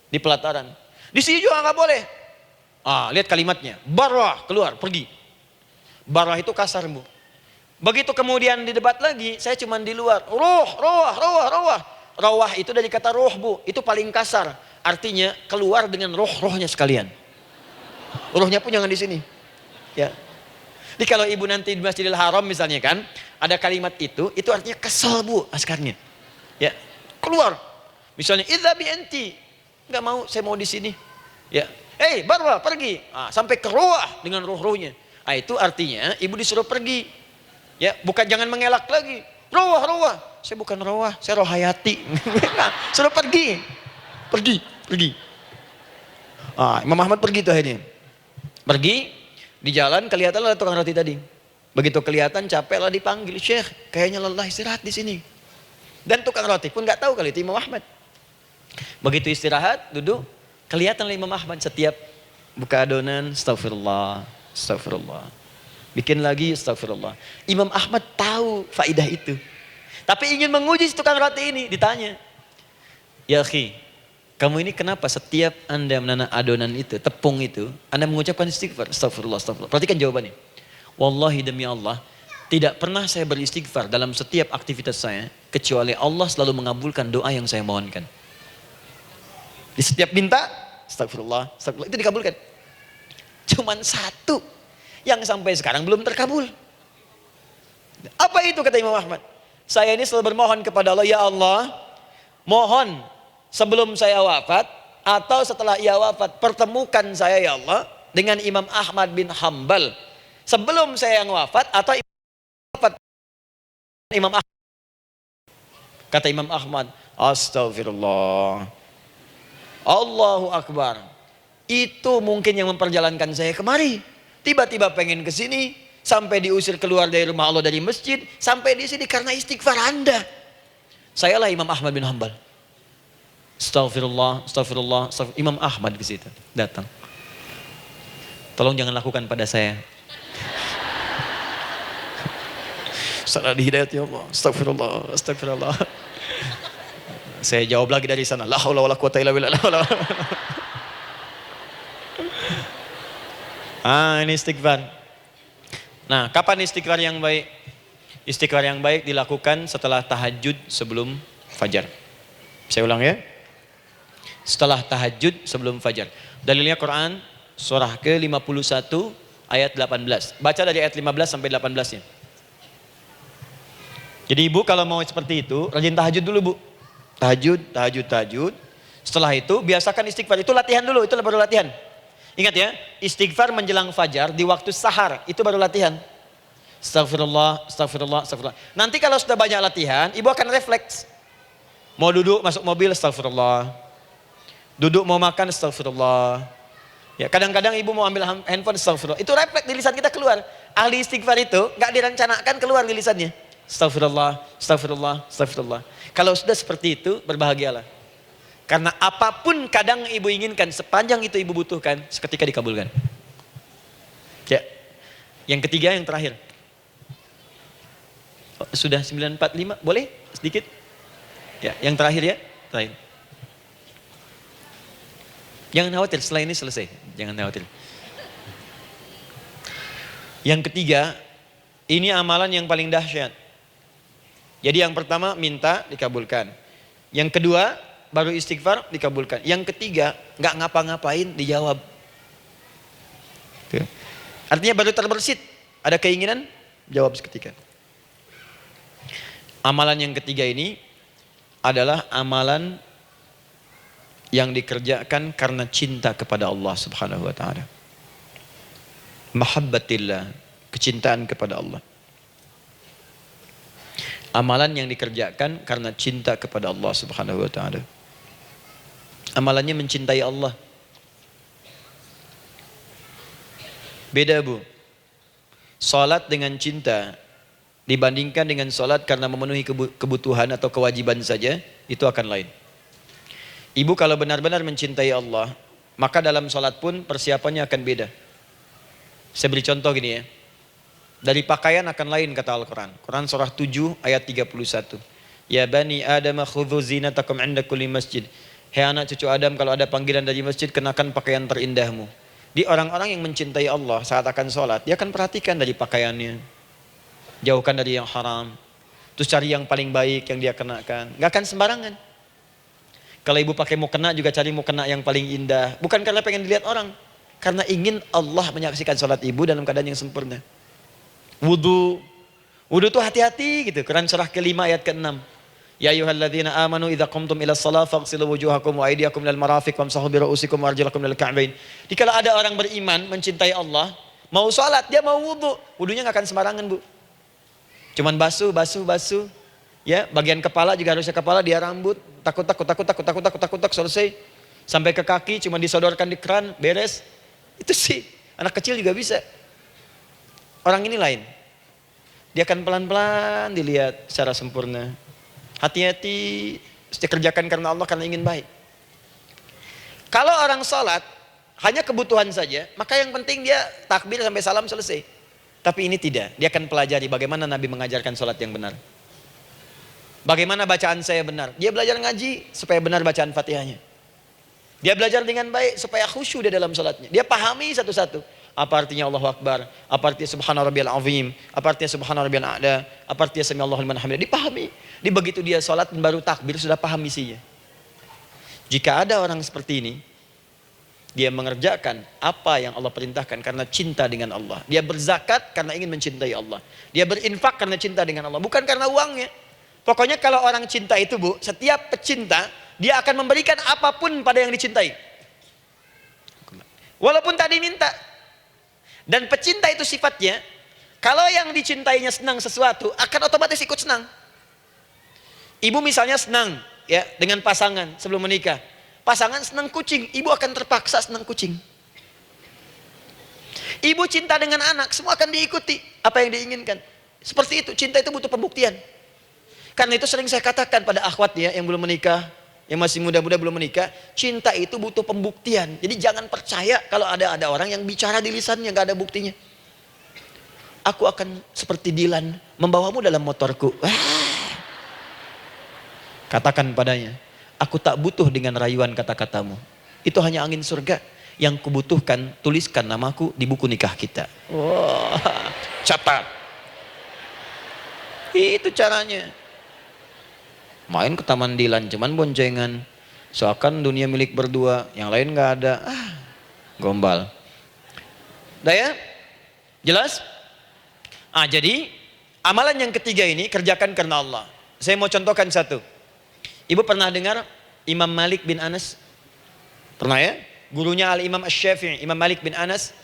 Di pelataran. Di sini juga nggak boleh. Lihat kalimatnya. Barwah, keluar, pergi. Barwah itu kasar, Bu. Begitu kemudian di debat lagi, saya cuma di luar. Rawah itu dari kata roh, Bu. Itu paling kasar. Artinya keluar dengan roh-rohnya sekalian. Rohnya pun jangan di sini. Ya. Jadi kalau ibu nanti di Masjidil Haram misalnya kan, ada kalimat itu artinya kesel, Bu, askarnya. Ya. Keluar. Misalnya idza bi anti. Enggak mau, saya mau di sini. Ya. Barwa, pergi. Sampai ke rawah dengan roh-rohnya. Itu artinya ibu disuruh pergi. Ya, bukan jangan mengelak lagi. Rawah. Saya bukan rawah, saya rohayati. Suruh pergi. Pergi. Imam Ahmad pergi tuh akhirnya. Pergi, di jalan kelihatan ada tukang roti tadi. Begitu kelihatan capek lah dipanggil, Syekh, kayaknya lelah istirahat di sini. Dan tukang roti pun nggak tahu kalau itu Imam Ahmad. Begitu istirahat, duduk, kelihatan Imam Ahmad setiap buka adonan, astagfirullah. Bikin lagi, astagfirullah. Imam Ahmad tahu faidah itu. Tapi ingin menguji si tukang roti ini, ditanya. Ya akhi, kamu ini kenapa setiap Anda menanak adonan itu, tepung itu, Anda mengucapkan istighfar, astagfirullah. Perhatikan jawabannya. Wallahi demi Allah, tidak pernah saya beristighfar dalam setiap aktivitas saya, kecuali Allah selalu mengabulkan doa yang saya mohonkan. Di setiap minta, astagfirullah, itu dikabulkan. Cuman satu yang sampai sekarang belum terkabul. Apa itu kata Imam Ahmad? Saya ini selalu bermohon kepada Allah, ya Allah, mohon sebelum saya wafat atau setelah ia wafat, pertemukan saya ya Allah dengan Imam Ahmad bin Hanbal. Sebelum saya yang wafat atau wafat Imam Ahmad. Kata Imam Ahmad, astagfirullah. Allahu Akbar. Itu mungkin yang memperjalankan saya kemari. Tiba-tiba pengen ke sini, sampai diusir keluar dari rumah Allah dari masjid, sampai di sini karena istighfar Anda. Sayalah Imam Ahmad bin Hanbal. Astagfirullah. Imam Ahmad ke situ datang. Tolong jangan lakukan pada saya. Salah di hidayat ya Allah. Astagfirullah. Saya jawab lagi dari sana. La haula wala quwata illa billah. Ini istighfar. Nah, kapan istighfar yang baik? Istighfar yang baik dilakukan setelah tahajud sebelum fajar. Saya ulang ya. Setelah tahajud sebelum fajar. Dalilnya Quran surah ke-51 ayat 18. Baca dari ayat 15 sampai 18-nya. Jadi ibu kalau mau seperti itu, rajin tahajud dulu, Bu. Tahajud. Setelah itu biasakan istighfar. Itu latihan dulu, itu baru latihan. Ingat ya, istighfar menjelang fajar di waktu sahar, itu baru latihan. Astagfirullah. Nanti kalau sudah banyak latihan, ibu akan refleks. Mau duduk masuk mobil, astagfirullah. Duduk mau makan, astagfirullah. Ya, kadang-kadang ibu mau ambil handphone, astagfirullah. Itu refleks di lisan kita keluar. Ahli istighfar itu nggak direncanakan keluar di lisannya. Astagfirullah. Kalau sudah seperti itu, berbahagialah. Karena apapun kadang ibu inginkan, sepanjang itu ibu butuhkan, seketika dikabulkan. Ya. Yang ketiga, yang terakhir. Sudah 9:45, boleh sedikit? Ya, yang terakhir ya, terakhir. Jangan khawatir, setelah ini selesai. Jangan khawatir. Yang ketiga, ini amalan yang paling dahsyat. Jadi yang pertama minta dikabulkan. Yang kedua baru istighfar dikabulkan. Yang ketiga nggak ngapa-ngapain dijawab. Tuh. Artinya baru terbersit, ada keinginan jawab seketika. Amalan yang ketiga ini adalah amalan yang dikerjakan karena cinta kepada Allah Subhanahu wa taala. Mahabbatillah, kecintaan kepada Allah. Amalan yang dikerjakan karena cinta kepada Allah Subhanahu wa taala. Amalannya mencintai Allah. Beda, Bu. Salat dengan cinta dibandingkan dengan salat karena memenuhi kebutuhan atau kewajiban saja, itu akan lain. Ibu kalau benar-benar mencintai Allah, maka dalam salat pun persiapannya akan beda. Saya beri contoh gini ya. Dari pakaian akan lain kata Al-Quran. Quran surah 7 ayat 31. Ya bani Adam khudhu zinatakum 'inda kulli masjid. Hei anak cucu Adam, kalau ada panggilan dari masjid, kenakan pakaian terindahmu. Di orang-orang yang mencintai Allah saat akan sholat, dia akan perhatikan dari pakaiannya. Jauhkan dari yang haram. Terus cari yang paling baik yang dia kenakan. Gak akan sembarangan. Kalau ibu pakai mukena juga cari mukena yang paling indah. Bukan karena pengen dilihat orang. Karena ingin Allah menyaksikan sholat ibu dalam keadaan yang sempurna. Wudu. Wudu itu hati-hati gitu. Quran surah ke-5 ayat ke-6. Ya ayyuhalladzina amanu idza qumtum ila shalah faghsilu wujuhakum wa aydiyakum ilal marafiq wamsahu bi ru'usikum wa arjulakum ilal ka'bain. Dikala ada orang beriman mencintai Allah, mau salat dia mau wudu, wudunya enggak akan sembarangan, Bu. Cuman basuh. Ya, bagian kepala juga harusnya kepala, dia rambut, takut selesai. Sampai ke kaki cuma disodorkan di keran, beres. Itu sih anak kecil juga bisa. Orang ini lain. Dia akan pelan-pelan dilihat secara sempurna. Hati-hati, kerjakan karena Allah, karena ingin baik. Kalau orang salat hanya kebutuhan saja, maka yang penting dia takbir sampai salam selesai. Tapi ini tidak, dia akan pelajari bagaimana Nabi mengajarkan salat yang benar. Bagaimana bacaan saya benar. Dia belajar ngaji supaya benar bacaan Fatihahnya. Dia belajar dengan baik supaya khusyuk di dalam salatnya. Dia pahami satu-satu. Apa artinya Allahu Akbar? Apa artinya Subhana Rabbiyal Azim? Apa artinya Subhana Rabbiyal A'la? Apa artinya Sami Allahu liman hamidah? Dipahami. Di begitu dia salat dan baru takbir sudah paham isinya. Jika ada orang seperti ini, dia mengerjakan apa yang Allah perintahkan karena cinta dengan Allah. Dia berzakat karena ingin mencintai Allah. Dia berinfak karena cinta dengan Allah, bukan karena uangnya. Pokoknya kalau orang cinta itu, Bu, setiap pecinta dia akan memberikan apapun pada yang dicintai. Walaupun tadi minta. Dan pecinta itu sifatnya, kalau yang dicintainya senang sesuatu, akan otomatis ikut senang. Ibu misalnya senang ya dengan pasangan sebelum menikah. Pasangan senang kucing, ibu akan terpaksa senang kucing. Ibu cinta dengan anak, semua akan diikuti apa yang diinginkan. Seperti itu, cinta itu butuh pembuktian. Karena itu sering saya katakan pada akhwat ya yang belum menikah, yang masih muda-muda belum menikah, cinta itu butuh pembuktian. Jadi jangan percaya kalau ada orang yang bicara di lisannya nggak ada buktinya. Aku akan seperti Dilan membawamu dalam motorku. Katakan padanya, aku tak butuh dengan rayuan kata-katamu. Itu hanya angin surga. Yang kubutuhkan, tuliskan namaku di buku nikah kita. Wah, catat. Itu caranya. Main ke Taman Dilan, cuman boncengan. Seakan dunia milik berdua, yang lain gak ada. Gombal. Udah ya? Jelas? Jadi amalan yang ketiga ini kerjakan karena Allah. Saya mau contohkan satu. Ibu pernah dengar Imam Malik bin Anas? Pernah ya? Gurunya Al-Imam Asy-Syafi'i, Imam Malik bin Anas,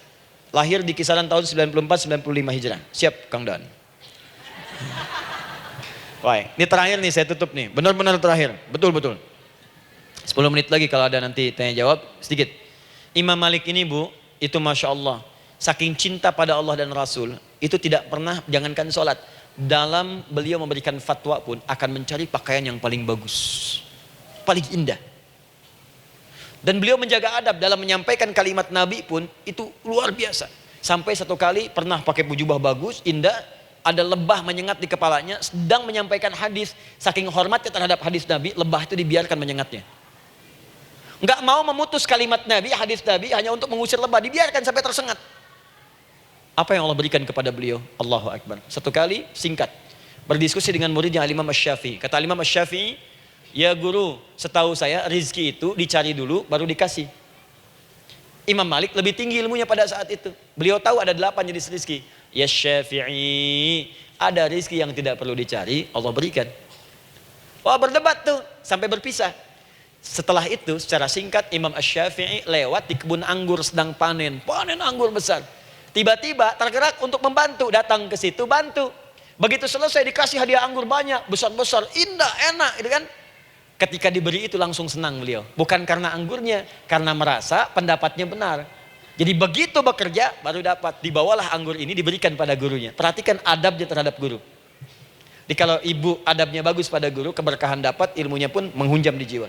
lahir di kisaran tahun 94-95 Hijrah. Siap Kang Dan. Wah, ini terakhir nih saya tutup nih. Benar-benar terakhir. Betul-betul. 10 menit lagi kalau ada nanti tanya jawab sedikit. Imam Malik ini, Bu, itu Masya Allah. Saking cinta pada Allah dan Rasul, itu tidak pernah, jangankan sholat. Dalam beliau memberikan fatwa pun akan mencari pakaian yang paling bagus, paling indah. Dan beliau menjaga adab dalam menyampaikan kalimat Nabi pun itu luar biasa. Sampai satu kali pernah pakai jubah bagus, indah, ada lebah menyengat di kepalanya, sedang menyampaikan hadis. Saking hormatnya terhadap hadis Nabi, lebah itu dibiarkan menyengatnya. Enggak mau memutus kalimat Nabi, hadis Nabi hanya untuk mengusir lebah, dibiarkan sampai tersengat. Apa yang Allah berikan kepada beliau? Allahu Akbar. Satu kali singkat berdiskusi dengan muridnya Al-Imam Asy-Syafi'i. Kata Al-Imam Asy-Syafi'i, ya guru, setahu saya rizki itu dicari dulu baru dikasih. Imam Malik lebih tinggi ilmunya pada saat itu. Beliau tahu ada 8 jenis rizki. Ya Syafi'i, ada rizki yang tidak perlu dicari, Allah berikan. Wah, berdebat tuh sampai berpisah. Setelah itu secara singkat Imam Asy-Syafi'i lewat di kebun anggur sedang panen anggur besar. Tiba-tiba tergerak untuk membantu, datang ke situ bantu. Begitu selesai dikasih hadiah anggur banyak, besar-besar, indah, enak, gitu kan? Ketika diberi itu langsung senang beliau. Bukan karena anggurnya, karena merasa pendapatnya benar. Jadi begitu bekerja baru dapat. Dibawalah anggur ini diberikan pada gurunya. Perhatikan adabnya terhadap guru. Jadi kalau ibu adabnya bagus pada guru, keberkahan dapat, ilmunya pun menghunjam di jiwa.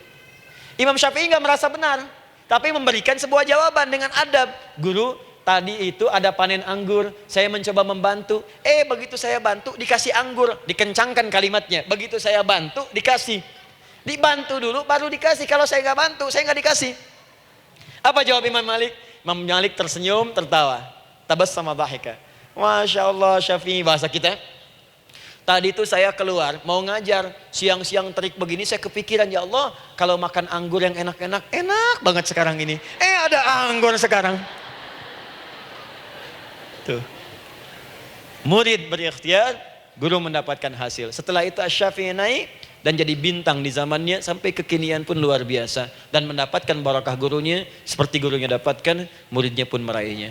Imam Syafi'i nggak merasa benar, tapi memberikan sebuah jawaban dengan adab. Guru, tadi itu ada panen anggur, saya mencoba membantu. Begitu saya bantu dikasih anggur, dikencangkan kalimatnya. Begitu saya bantu dikasih. Dibantu dulu baru dikasih. Kalau saya nggak bantu, saya nggak dikasih. Apa jawab Imam Malik? Imam Malik tersenyum, tertawa. Tabassama dhahika. Masya Allah Syafi'i, bahasa kita. Tadi itu saya keluar mau ngajar, siang-siang terik begini saya kepikiran, ya Allah, kalau makan anggur yang enak-enak, enak banget sekarang ini. Ada anggur sekarang. Tuh. Murid berikhtiar, guru mendapatkan hasil. Setelah itu Asy-Syafi'i naik dan jadi bintang di zamannya, sampai kekinian pun luar biasa, dan mendapatkan barakah gurunya seperti gurunya dapatkan, muridnya pun meraihnya.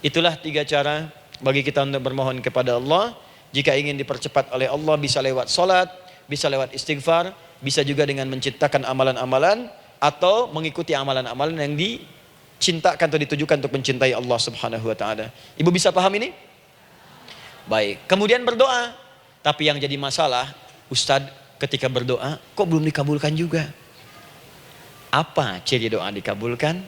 Itulah 3 cara bagi kita untuk bermohon kepada Allah. Jika ingin dipercepat oleh Allah, bisa lewat salat, bisa lewat istighfar, bisa juga dengan menciptakan amalan-amalan atau mengikuti amalan-amalan yang dicintakan atau ditujukan untuk mencintai Allah Subhanahu wa taala. Ibu bisa paham ini? Baik. Kemudian berdoa. Tapi yang jadi masalah, Ustadz, ketika berdoa kok belum dikabulkan juga? Apa ciri doa dikabulkan?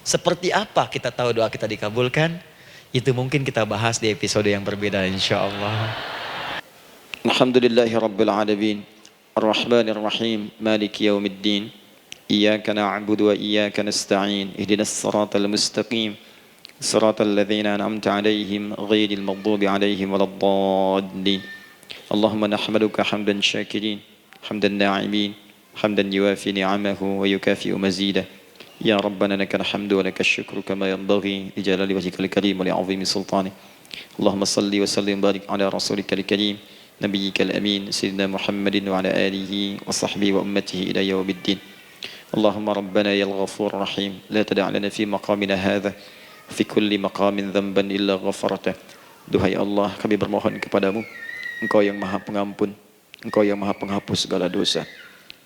Seperti apa kita tahu doa kita dikabulkan? Itu mungkin kita bahas di episode yang berbeda insyaallah. Alhamdulillahi rabbil alamin, arrahmanir rahim, maliki yaumiddin. Iyyaka na'budu wa iyyaka nasta'in. Ihdinas siratal mustaqim. Siratal ladzina an'amta 'alaihim ghairil maghdubi 'alaihim waladdallin. Allahumma nahmaduka hamdan syakirin, hamdan na'imin, hamdan yuwafi ni'amahu wa yukafi'u mazidah. Ya Rabbana lakal hamdu wa lakal syukru kama yanbaghi li jalali wajhikal karim wa li 'azimi sultanik. Allahumma salli wa sallim barik ala rasulikal karim nabiyyikal amin sayyidina Muhammadin wa ala alihi wa sahbihi wa ummatihi ila yaumiddin. Allahumma rabbana yal ghafur rahim la tada' lana fi maqamina hadha fi kulli maqamin dhanban illa ghafartah. Duhai Allah, kami bermohon kepadamu, Engkau yang Maha Pengampun, Engkau yang Maha Penghapus segala dosa.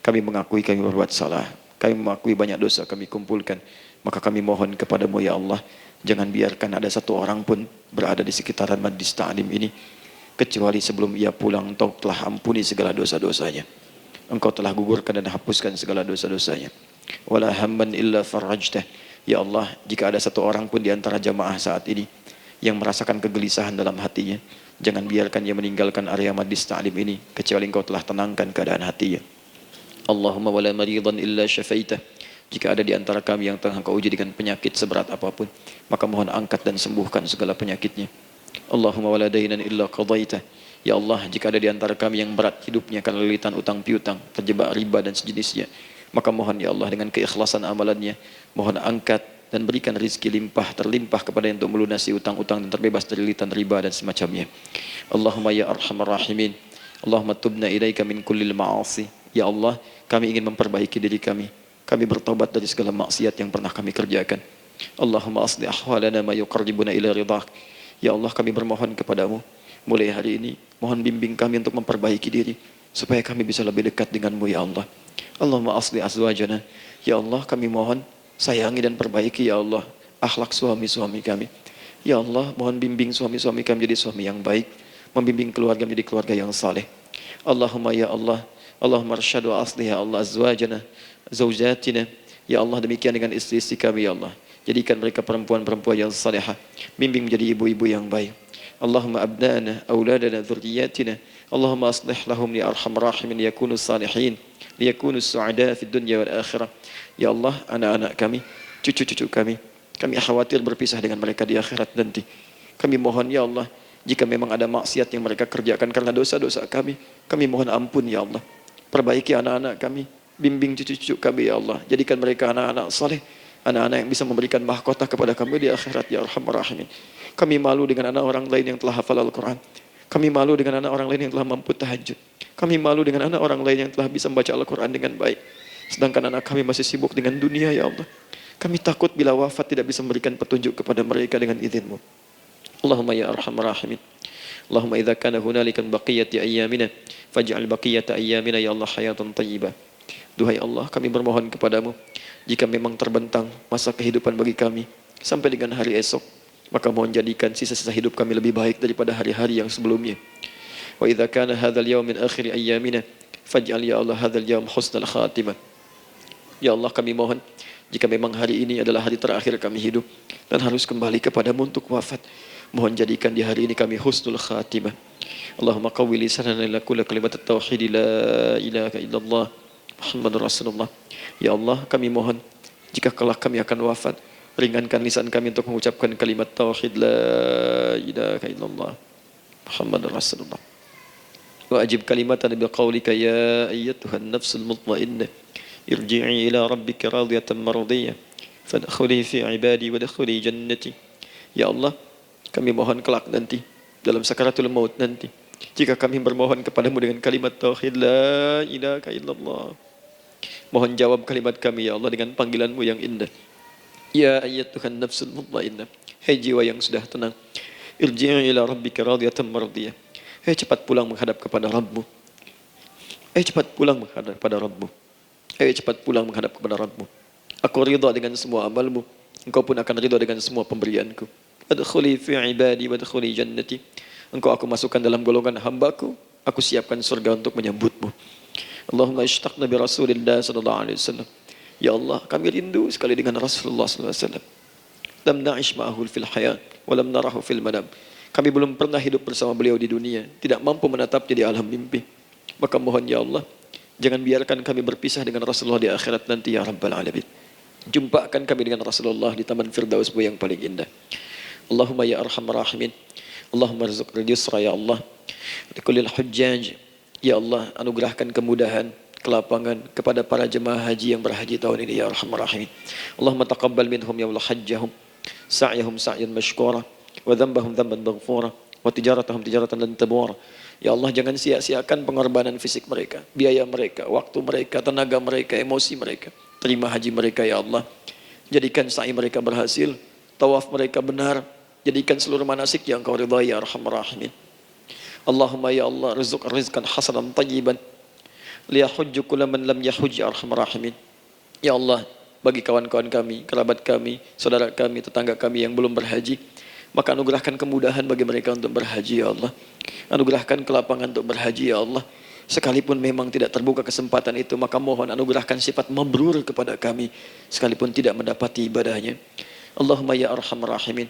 Kami mengakui kami berbuat salah. Kami mengakui banyak dosa kami kumpulkan. Maka kami mohon kepadamu ya Allah, jangan biarkan ada satu orang pun berada di sekitaran majlis ta'lim ini kecuali sebelum ia pulang Engkau telah ampuni segala dosa-dosanya. Engkau telah gugurkan dan hapuskan segala dosa-dosanya. Wala hamman illa farajtah. Ya Allah, jika ada satu orang pun di antara jamaah saat ini yang merasakan kegelisahan dalam hatinya, jangan biarkan ia meninggalkan area majlis ta'lim ini kecuali Engkau telah tenangkan keadaan hatinya. Allahumma wala maridan illa syafaitah. Jika ada di antara kami yang tengah Engkau uji dengan penyakit seberat apapun, maka mohon angkat dan sembuhkan segala penyakitnya. Allahumma wala dainan illa qadaitah. Ya Allah, jika ada di antara kami yang berat hidupnya karena lilitan utang piutang, terjebak riba dan sejenisnya, maka mohon ya Allah dengan keikhlasan amalannya, mohon angkat dan berikan rizki limpah terlimpah kepada yang untuk melunasi utang-utang dan terbebas dari lilitan riba dan semacamnya. Allahumma ya arhamar rahimin, Allahumma tubna ilaika min kullil ma'asi. Ya Allah, kami ingin memperbaiki diri kami. Kami bertobat dari segala maksiat yang pernah kami kerjakan. Allahumma asli ahwalana ma yuqarribuna ila ridhak. Ya Allah, kami bermohon kepadamu, mulai hari ini, mohon bimbing kami untuk memperbaiki diri, supaya kami bisa lebih dekat denganmu ya Allah. Allahumma asli azwajana. Ya Allah, kami mohon sayangi dan perbaiki ya Allah akhlak suami-suami kami. Ya Allah, mohon bimbing suami-suami kami jadi suami yang baik, membimbing keluarga menjadi keluarga yang saleh. Allahumma ya Allah, Allahumma arsyad wa aslih ya Allah azwajana, zawjatina. Ya Allah, demikian dengan istri-istri kami ya Allah. Jadikan mereka perempuan-perempuan yang salihah, bimbing menjadi ibu-ibu yang baik. Allahumma abnana, auladana, dzurriyyatina. Allahumma aslih lahum ya arhamar rahimin yakunu salihin, liyakunu su'ada fid dunya wal akhirah. Ya Allah, anak-anak kami, cucu-cucu kami khawatir berpisah dengan mereka di akhirat nanti. Kami mohon ya Allah, jika memang ada maksiat yang mereka kerjakan karena dosa-dosa kami mohon ampun ya Allah. Perbaiki anak-anak kami, bimbing cucu-cucu kami ya Allah, jadikan mereka anak-anak saleh, anak-anak yang bisa memberikan mahkota kepada kami di akhirat ya Arhamar Rahimin. Kami malu dengan anak orang lain yang telah hafal Al-Quran. Kami malu dengan anak orang lain yang telah mampu tahajud. Kami malu dengan anak orang lain yang telah bisa membaca Al-Quran dengan baik. Sedangkan anak kami masih sibuk dengan dunia ya Allah. Kami takut bila wafat tidak bisa memberikan petunjuk kepada mereka dengan izin-Mu. Allahumma ya Arhamar Rahimin. Allahumma idza kana hunalika baqiyati ayyamina faj'al baqiyata ayyamina ya Allah hayatan thayyibah. Duhai Allah, kami bermohon kepadamu, jika memang terbentang masa kehidupan bagi kami sampai dengan hari esok, maka mohon jadikan sisa-sisa hidup kami lebih baik daripada hari-hari yang sebelumnya. Wa idza kana hadzal yaum min akhir ayyamina faj'al ya Allah hadzal yaum husnal khatimah. Ya Allah, kami mohon, jika memang hari ini adalah hari terakhir kami hidup dan harus kembali kepadamu untuk wafat, mohon jadikan di hari ini kami husnul khatimah. Allahumma qawwi lisanana ila kulli kalimat at-tauhid la ilaha illallah Muhammadur Rasulullah. Ya Allah, kami mohon, jika kelak kami akan wafat, ringankan lisan kami untuk mengucapkan kalimat tauhid la ilaha illallah Muhammadur Rasulullah. Wa ajib kalimatan bi qawlika ya ayyatuhan nafsul mutmainnah irji'i ila rabbika radiyatan mardiyah fadkhuli fi ibadi wadkhuli jannati. Ya Allah, kami mohon kelak nanti dalam sakaratul maut nanti, jika kami bermohon kepadamu dengan kalimat tauhid la ilaha illallah, mohon jawab kalimat kami ya Allah dengan panggilanmu yang indah. Ya ayyatuhan nafsul mutmainnah, hai jiwa yang sudah tenang, irji'i ila rabbika radiyatan mardiyah, hai cepat pulang menghadap kepada Rabbmu. Hai cepat pulang menghadap kepada Rabbmu. Hai cepat pulang menghadap kepada Rabbmu. Aku ridha dengan semua amalmu, engkau pun akan ridha dengan semua pemberianku. Adkhuli fi ibadi wadkhuli jannati. Engkau aku masukkan dalam golongan hambaku, aku siapkan surga untuk menyambutmu. Allahumma ishtaqna bi Rasulillah sallallahu alaihi wasallam. Ya Allah, kami rindu sekali dengan Rasulullah sallallahu alaihi wasallam. Lam na'ish ma'ahu fil hayat wa lam narahu fil manam. Kami belum pernah hidup bersama beliau di dunia, tidak mampu menatapnya di alam mimpi. Maka mohon ya Allah, jangan biarkan kami berpisah dengan Rasulullah di akhirat nanti ya Rabbal Alamin. Jumpakan kami dengan Rasulullah di Taman Firdaus yang paling indah. Allahumma ya Arhamar Rahimin. Allahumma rizqna yusra ya Allah. Likullil hujjaj. Ya Allah, anugerahkan kemudahan, kelapangan kepada para jemaah haji yang berhaji tahun ini ya Arhamar Rahimin. Allahumma taqabbal minhum ya Allah hajjahum, sa'yahum sa'yan mashkura, wa dhanbahum dhanban maghfura, wa tijaratahum tijaratan lan tabur. Ya Allah, jangan sia-siakan pengorbanan fisik mereka, biaya mereka, waktu mereka, tenaga mereka, emosi mereka. Terima haji mereka ya Allah. Jadikan sa'i mereka berhasil, tawaf mereka benar. Jadikan seluruh manasik yang Engkau ridhai ya Arhamar Rahimin. Allahumma ya Allah, rizqan hasanan tayyiban liyahujju kulla man lam yahujj ya Arhamar Rahimin. Ya Allah, bagi kawan-kawan kami, kerabat kami, saudara kami, tetangga kami yang belum berhaji, maka anugerahkan kemudahan bagi mereka untuk berhaji ya Allah. Anugerahkan kelapangan untuk berhaji ya Allah. Sekalipun memang tidak terbuka kesempatan itu, maka mohon anugerahkan sifat mabrur kepada kami sekalipun tidak mendapati ibadahnya. Allahumma ya Arhamar Rahimin.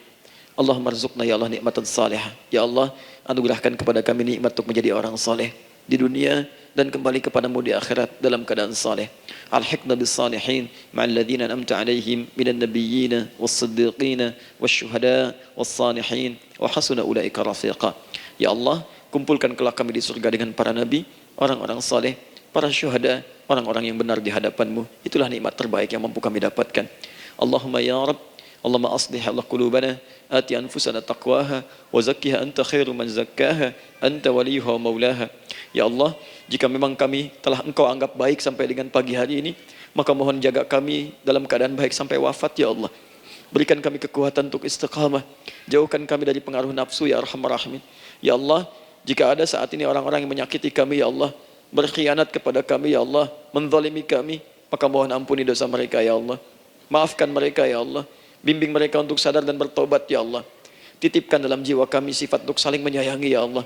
Allahumma rizqna ya Allah nikmatan salihah. Ya Allah, anugerahkan kepada kami nikmat untuk menjadi orang saleh di dunia dan kembali kepadamu di akhirat dalam keadaan saleh. Alhiqna bis salihin ma'al ladzina an'amta 'alaihim minan nabiyyina was-siddiqina wasyuhada was-salihin wa hasuna ulaika rafiqa. Ya Allah, kumpulkan kelak kami di surga dengan para nabi, orang-orang saleh, para syuhada, orang-orang yang benar di hadapanmu. Itulah nikmat terbaik yang mampu kami dapatkan. Allahumma ya Rabb, Allahumma aslih Allah qulubana, ati anfusana taqwaha, wa zakkiha anta khairu man zakkaha, anta waliyuha wa maulaha. Ya Allah, jika memang kami telah Engkau anggap baik sampai dengan pagi hari ini, maka mohon jaga kami dalam keadaan baik sampai wafat ya Allah. Berikan kami kekuatan untuk istiqamah, jauhkan kami dari pengaruh nafsu ya Arhamar Rahimin. Ya Allah, jika ada saat ini orang-orang yang menyakiti kami ya Allah, berkhianat kepada kami ya Allah, menzalimi kami, maka mohon ampuni dosa mereka ya Allah. Maafkan mereka ya Allah. Bimbing mereka untuk sadar dan bertobat ya Allah. Titipkan dalam jiwa kami sifat untuk saling menyayangi ya Allah.